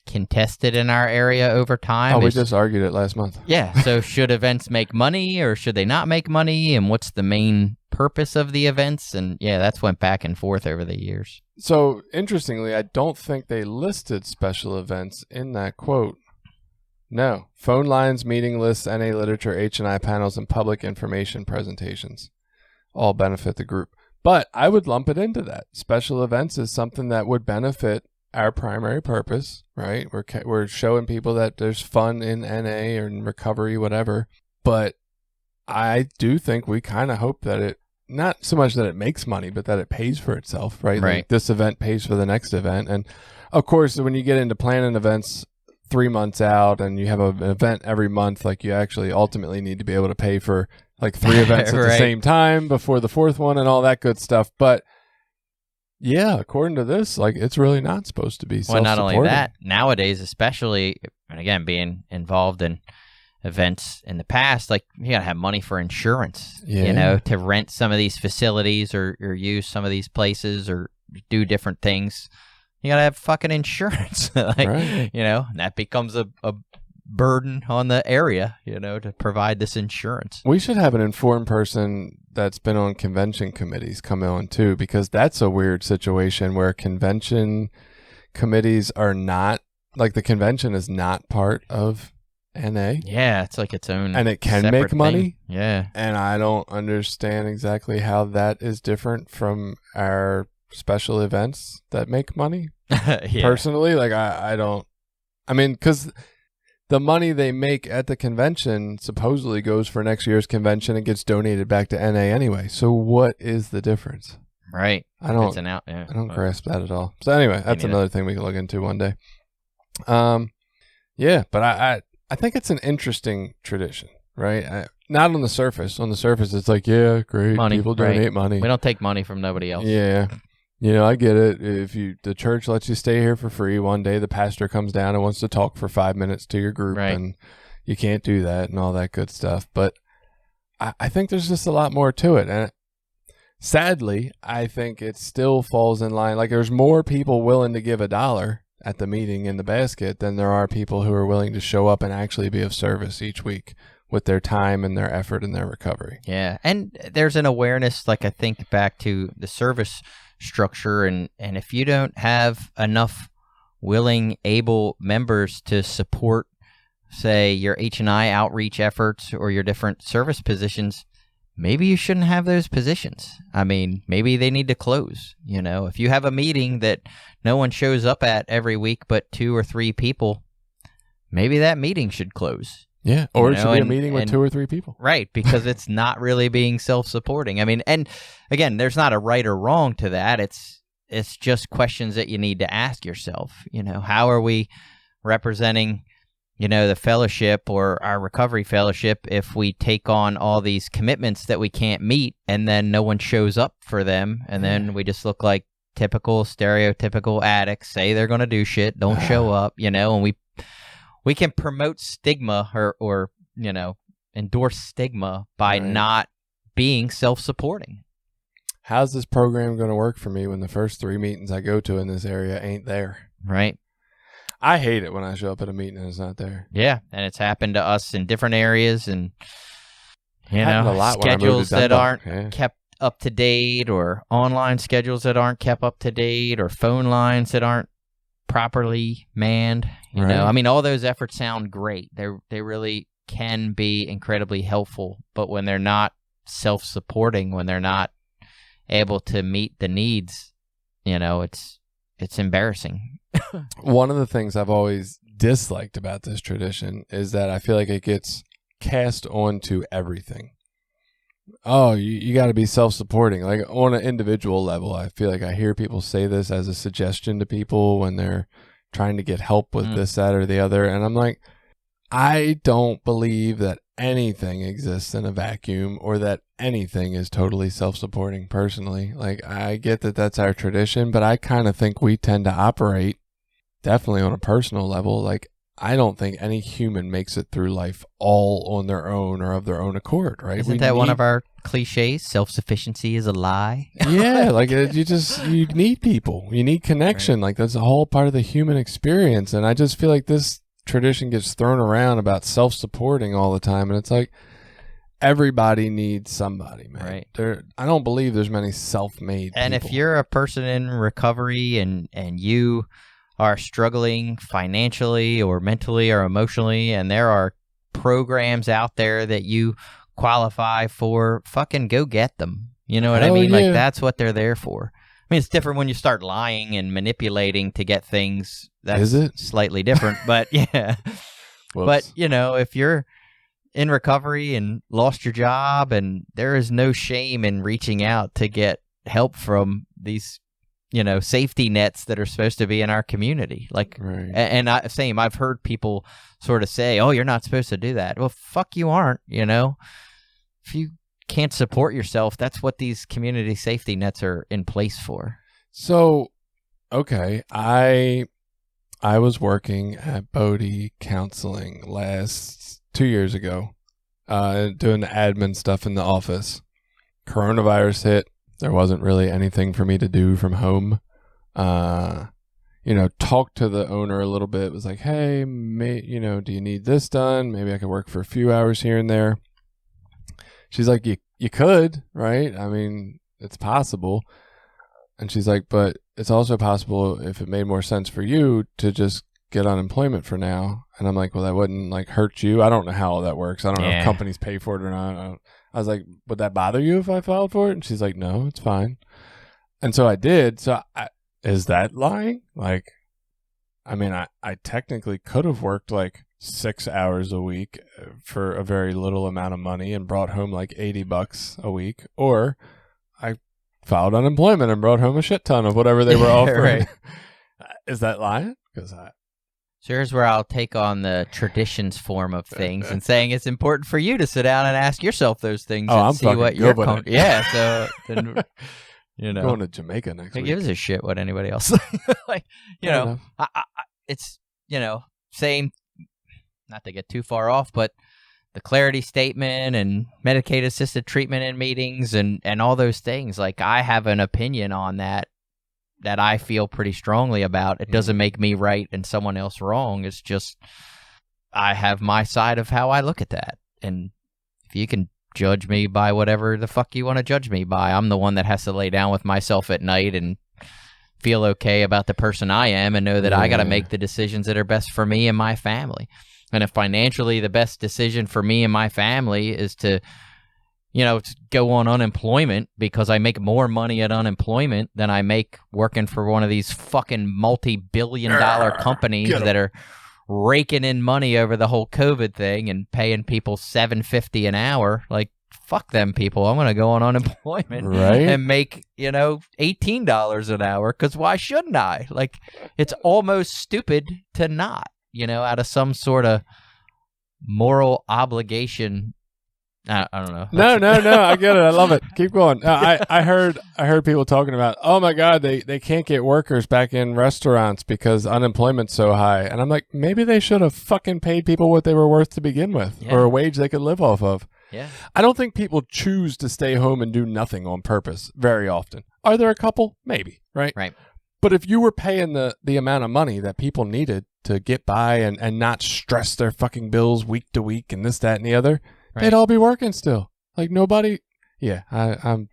contested in our area over time. We just argued it last month. Yeah. So should events make money or should they not make money? And what's the main purpose of the events? And yeah, that's went back and forth over the years. So interestingly, I don't think they listed special events in that quote. No. Phone lines, meeting lists, NA literature, H&I panels, and public information presentations all benefit the group. But I would lump it into that. Special events is something that would benefit our primary purpose, right? We're showing people that there's fun in NA or in recovery, whatever. But I do think we kind of hope that it, not so much that it makes money, but that it pays for itself, right? Like this event pays for the next event. And of course, when you get into planning events 3 months out and you have an event every month, like you actually ultimately need to be able to pay for like 3 events at the same time before the 4th one and all that good stuff. But yeah, according to this, like it's really not supposed to be self-supporting. Well, not only that, nowadays, especially, and again, being involved in events in the past, like you gotta have money for insurance, to rent some of these facilities or use some of these places or do different things. You gotta have fucking insurance, and that becomes a burden on the area, to provide this insurance. We should have an informed person that's been on convention committees come on too, because that's a weird situation where convention committees are not, like the convention is not part of NA. Yeah, it's like its own, and it can make money. Thing. Yeah. And I don't understand exactly how that is different from our special events that make money. Personally, like I don't, because the money they make at the convention supposedly goes for next year's convention and gets donated back to NA anyway. So what is the difference? Right. I don't grasp that at all. So anyway, that's another thing we can look into one day. Yeah, but I think it's an interesting tradition, right? Not on the surface. On the surface, it's like, yeah, great. Money, people donate money. We don't take money from nobody else. Yeah. I get it. If the church lets you stay here for free, one day the pastor comes down and wants to talk for 5 minutes to your group, and you can't do that and all that good stuff. But I think there's just a lot more to it. And sadly, I think it still falls in line. Like there's more people willing to give $1 at the meeting in the basket than there are people who are willing to show up and actually be of service each week with their time and their effort and their recovery. Yeah. And there's an awareness, like I think back to the service structure, and if you don't have enough willing, able members to support, say, your H&I outreach efforts or your different service positions, maybe you shouldn't have those positions. Maybe they need to close. If you have a meeting that no one shows up at every week but 2 or 3 people, maybe that meeting should close. Yeah, or it should be a meeting with 2 or 3 people. Right, because it's not really being self-supporting. I mean, and again, there's not a right or wrong to that. It's just questions that you need to ask yourself. How are we representing, the fellowship or our recovery fellowship if we take on all these commitments that we can't meet and then no one shows up for them, and then we just look like typical, stereotypical addicts, say they're going to do shit, don't show up, and we can promote stigma or endorse stigma by not being self-supporting. How's this program going to work for me when the first 3 meetings I go to in this area ain't there? Right. I hate it when I show up at a meeting and it's not there. Yeah, and it's happened to us in different areas, and schedules that aren't kept up to date, or online schedules that aren't kept up to date, or phone lines that aren't properly manned. You know, I mean, all those efforts sound great. They really can be incredibly helpful, but when they're not self-supporting, when they're not able to meet the needs, it's embarrassing. One of the things I've always disliked about this tradition is that I feel like it gets cast onto everything. Oh, you got to be self-supporting. Like on an individual level, I feel like I hear people say this as a suggestion to people when they're trying to get help with this, that, or the other. And I'm like, I don't believe that anything exists in a vacuum or that anything is totally self-supporting personally. Like, I get that that's our tradition, but I kind of think we tend to operate definitely on a personal level. Like, I don't think any human makes it through life all on their own or of their own accord, right? Isn't that one of our cliches? Self-sufficiency is a lie. Yeah, like you need people. You need connection. Right. Like, that's a whole part of the human experience. And I just feel like this tradition gets thrown around about self-supporting all the time. And it's like, everybody needs somebody, man. Right. I don't believe there's many self-made And people. If you're a person in recovery and you are struggling financially or mentally or emotionally, and there are programs out there that you qualify for, fucking go get them. You know what I mean? Yeah. Like, that's what they're there for. I mean, it's different when you start lying and manipulating to get things. That's slightly different, but yeah. But, if you're in recovery and lost your job, and there is no shame in reaching out to get help from these safety nets that are supposed to be in our community. Like, and I've heard people sort of say, oh, you're not supposed to do that. Well, fuck, you aren't, if you can't support yourself, that's what these community safety nets are in place for. So, okay. I was working at Bodie Counseling 2 years ago, doing the admin stuff in the office. Coronavirus hit. There wasn't really anything for me to do from home. Talked to the owner a little bit. It was like, hey, do you need this done? Maybe I could work for a few hours here and there. She's like, you could, right? I mean, it's possible. And she's like, but it's also possible, if it made more sense for you, to just get unemployment for now. And I'm like, well, that wouldn't hurt you. I don't know how all that works. I don't know if companies pay for it or not. I was like, would that bother you if I filed for it? And she's like, no, it's fine. And so I did. So is that lying? Like, I mean, I technically could have worked 6 hours a week for a very little amount of money and brought home $80 a week. Or I filed unemployment and brought home a shit ton of whatever they were offering. Is that lying? So here's where I'll take on the traditions form of things and saying it's important for you to sit down and ask yourself those things and see what you're Yeah, so then, going to Jamaica next week. Who gives a shit what anybody else it's saying, not to get too far off, but the clarity statement and Medicaid assisted treatment in meetings and all those things. Like, I have an opinion on that I feel pretty strongly about. It doesn't make me right and someone else wrong. It's just, I have my side of how I look at that. And if you can judge me by whatever the fuck you want to judge me by, I'm the one that has to lay down with myself at night and feel okay about the person I am and know that I got to make the decisions that are best for me and my family. And if financially the best decision for me and my family is to go on unemployment because I make more money at unemployment than I make working for one of these fucking multi-billion-dollar companies that are raking in money over the whole COVID thing and paying people $7.50 an hour. Like, fuck them people. I'm going to go on unemployment and make, $18 an hour, because why shouldn't I? Like, it's almost stupid to not, out of some sort of moral obligation. I don't know. No, I get it. I love it. Keep going. I heard people talking about, oh my God, they can't get workers back in restaurants because unemployment's so high. And I'm like, maybe they should have fucking paid people what they were worth to begin with, or a wage they could live off of. Yeah. I don't think people choose to stay home and do nothing on purpose very often. Are there a couple? Maybe, right? Right. But if you were paying the amount of money that people needed to get by and not stress their fucking bills week to week and this, that, and the other, they'd all be working still. Like nobody. Yeah, I'm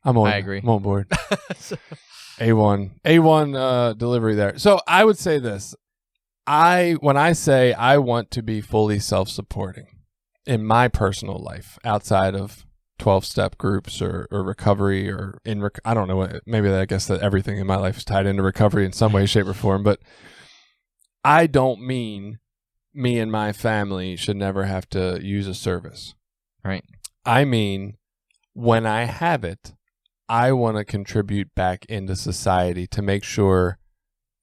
on. I agree. I'm on board. A1 delivery there. So I would say this. When I say I want to be fully self-supporting in my personal life, outside of 12-step groups or recovery or I don't know what, maybe I guess that everything in my life is tied into recovery in some way, shape, or form. But I don't mean me and my family should never have to use a service. Right. I mean, when I have it, I want to contribute back into society to make sure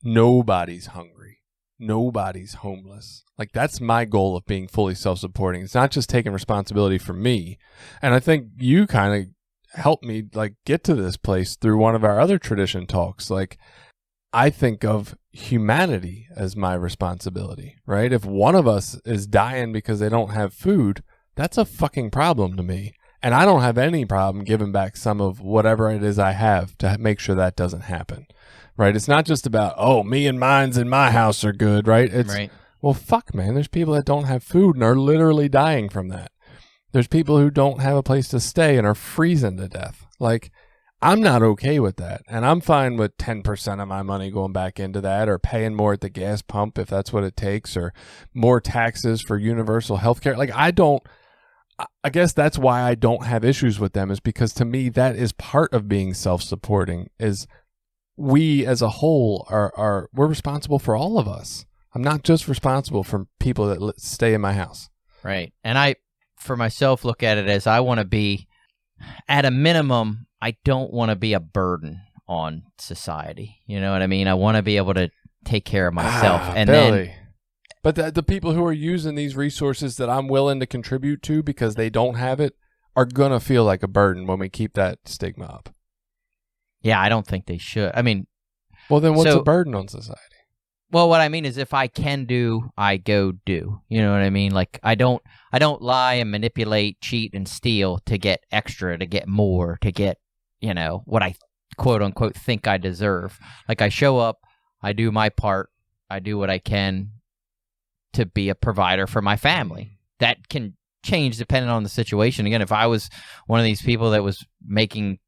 nobody's hungry, nobody's homeless. Like, that's my goal of being fully self-supporting. It's not just taking responsibility for me. And I think you kind of helped me like get to this place through one of our other tradition talks. Like, I think of humanity as my responsibility, right? If one of us is dying because they don't have food, that's a fucking problem to me. And I don't have any problem giving back some of whatever it is I have to make sure that doesn't happen, right? It's not just about, oh, me and mine's in my house are good, right? It's, well, fuck, man. There's people that don't have food and are literally dying from that. There's people who don't have a place to stay and are freezing to death. Like, I'm not okay with that. And I'm fine with 10% of my money going back into that, or paying more at the gas pump if that's what it takes, or more taxes for universal health care. Like, I guess that's why I don't have issues with them, is because to me, that is part of being self-supporting, is we as a whole we're responsible for all of us. I'm not just responsible for people that stay in my house. Right. And I, for myself, look at it as I want to be, at a minimum, I don't want to be a burden on society. You know what I mean? I want to be able to take care of myself. And Billy. then, but the people who are using these resources that I'm willing to contribute to because they don't have it are going to feel like a burden when we keep that stigma up. Yeah, I don't think they should. I mean, well, then what's a burden on society? Well, what I mean is, if I can do, I go do. You know what I mean? Like, I don't lie and manipulate, cheat, and steal to get extra, to get more, to get, what I quote unquote think I deserve. Like, I show up, I do my part, I do what I can to be a provider for my family. That can change depending on the situation. Again, if I was one of these people that was making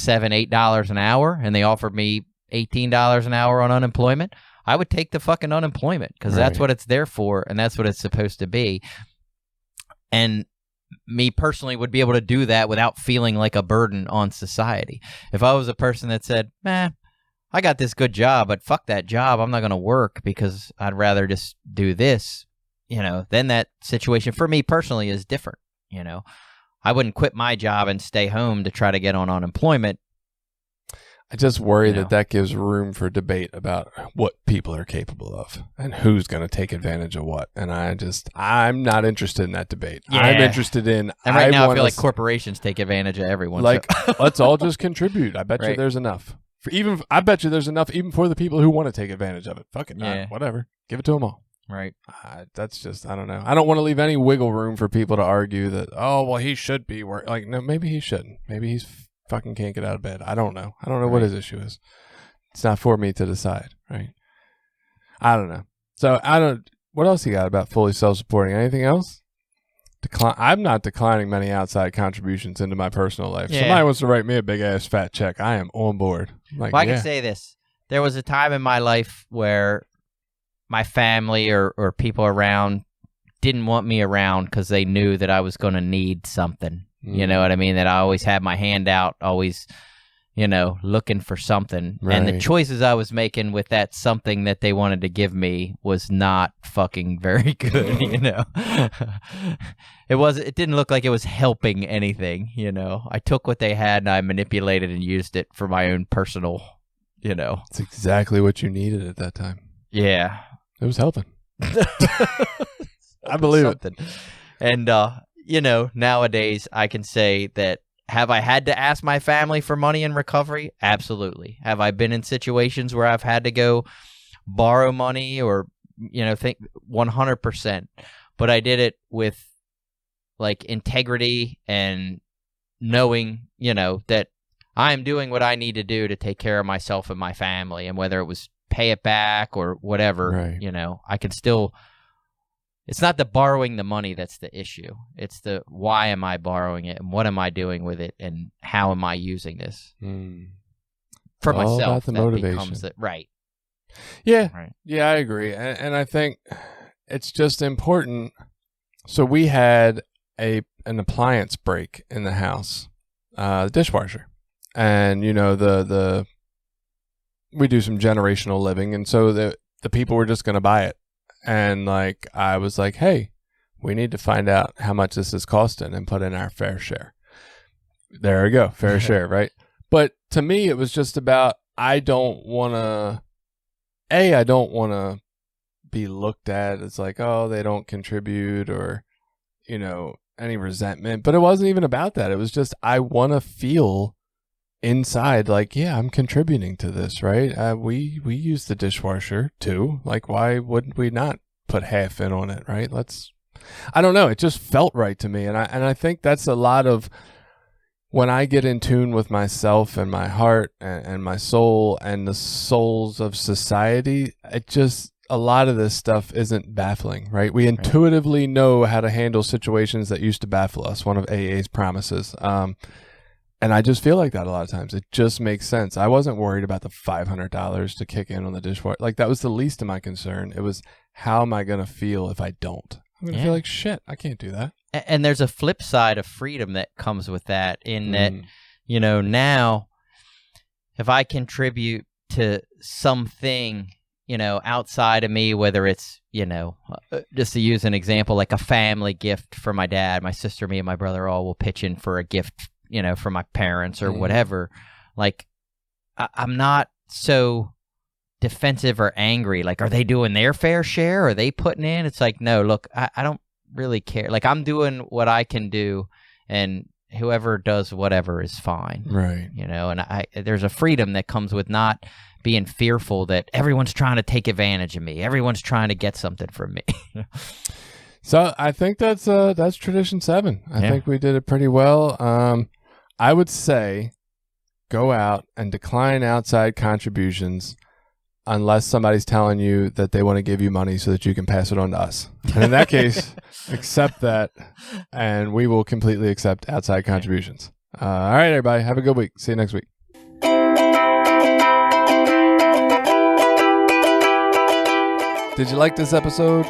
$7, $8 an hour and they offered me $18 an hour on unemployment, I would take the fucking unemployment, because that's what it's there for, and that's what it's supposed to be. And me personally would be able to do that without feeling like a burden on society. If I was a person that said, I got this good job, but fuck that job, I'm not going to work because I'd rather just do this, then that situation for me personally is different. I wouldn't quit my job and stay home to try to get on unemployment. I just worry that gives room for debate about what people are capable of and who's going to take advantage of what. And I'm not interested in that debate. Yeah. I'm interested in... And right now I feel like corporations take advantage of everyone. Like, let's all just contribute. I bet you there's enough. I bet you there's enough even for the people who want to take advantage of it. Fuck it, not, whatever. Give it to them all. Right. That's just, I don't know. I don't want to leave any wiggle room for people to argue that, oh, well, he should be working. Like, no, maybe he shouldn't. Maybe he's fucking can't get out of bed. I don't know. I don't know what his issue is. It's not for me to decide, right? I don't know. So what else you got about fully self-supporting? Anything else? I'm not declining many outside contributions into my personal life. Yeah. Somebody wants to write me a big ass fat check, I am on board. Like, well, I can say this. There was a time in my life where my family or people around didn't want me around because they knew that I was going to need something. You know what I mean? That I always had my hand out, always, looking for something. Right. And the choices I was making with that something that they wanted to give me was not fucking very good, It didn't look like it was helping anything, I took what they had and I manipulated and used it for my own personal, It's exactly what you needed at that time. Yeah. It was helping. I believe it. And, nowadays I can say that, have I had to ask my family for money in recovery? Absolutely. Have I been in situations where I've had to go borrow money or, think 100%. But I did it with like integrity and knowing, that I am doing what I need to do to take care of myself and my family. And whether it was pay it back or whatever, right. I can still... It's not the borrowing the money that's the issue. It's the why am I borrowing it and what am I doing with it and how am I using this for all myself. About the motivation. Becomes right. Yeah, right. Yeah, I agree, and I think it's just important. So we had an appliance break in the house, the dishwasher, and we do some generational living, and so the people were just going to buy it. And I was like, hey, we need to find out how much this is costing and put in our fair share. There we go. Fair share, right? But to me, it was just about, I don't want to be looked at as like, oh, they don't contribute or, any resentment. But it wasn't even about that. It was just, I want to feel inside like, yeah, I'm contributing to this, right? We use the dishwasher too. Like, why wouldn't we not put half in on it, right? I don't know. It just felt right to me. And I think that's a lot of when I get in tune with myself and my heart and my soul and the souls of society, a lot of this stuff isn't baffling, right? We intuitively know how to handle situations that used to baffle us. One of AA's promises. And I just feel like that a lot of times. It just makes sense. I wasn't worried about the $500 to kick in on the dishwasher. Like, that was the least of my concern. It was, how am I going to feel if I don't? I'm going to feel like shit. I can't do that. And there's a flip side of freedom that comes with that in that, now if I contribute to something, outside of me, whether it's, just to use an example, like a family gift for my dad, my sister, me, and my brother all will pitch in for a gift, for my parents or whatever. Like, I'm not so defensive or angry. Like, are they doing their fair share? Are they putting in? It's like, no, look, I don't really care. Like, I'm doing what I can do, and whoever does whatever is fine. Right. And there's a freedom that comes with not being fearful that everyone's trying to take advantage of me. Everyone's trying to get something from me. So I think that's tradition 7. I think we did it pretty well. I would say go out and decline outside contributions unless somebody's telling you that they want to give you money so that you can pass it on to us. And in that case, accept that, and we will completely accept outside contributions. All right, everybody. Have a good week. See you next week. Did you like this episode?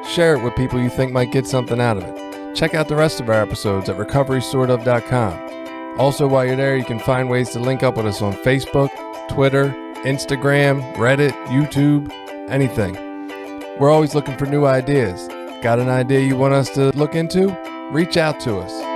Share it with people you think might get something out of it. Check out the rest of our episodes at recoverysortof.com. Also, while you're there, you can find ways to link up with us on Facebook, Twitter, Instagram, Reddit, YouTube, anything. We're always looking for new ideas. Got an idea you want us to look into? Reach out to us.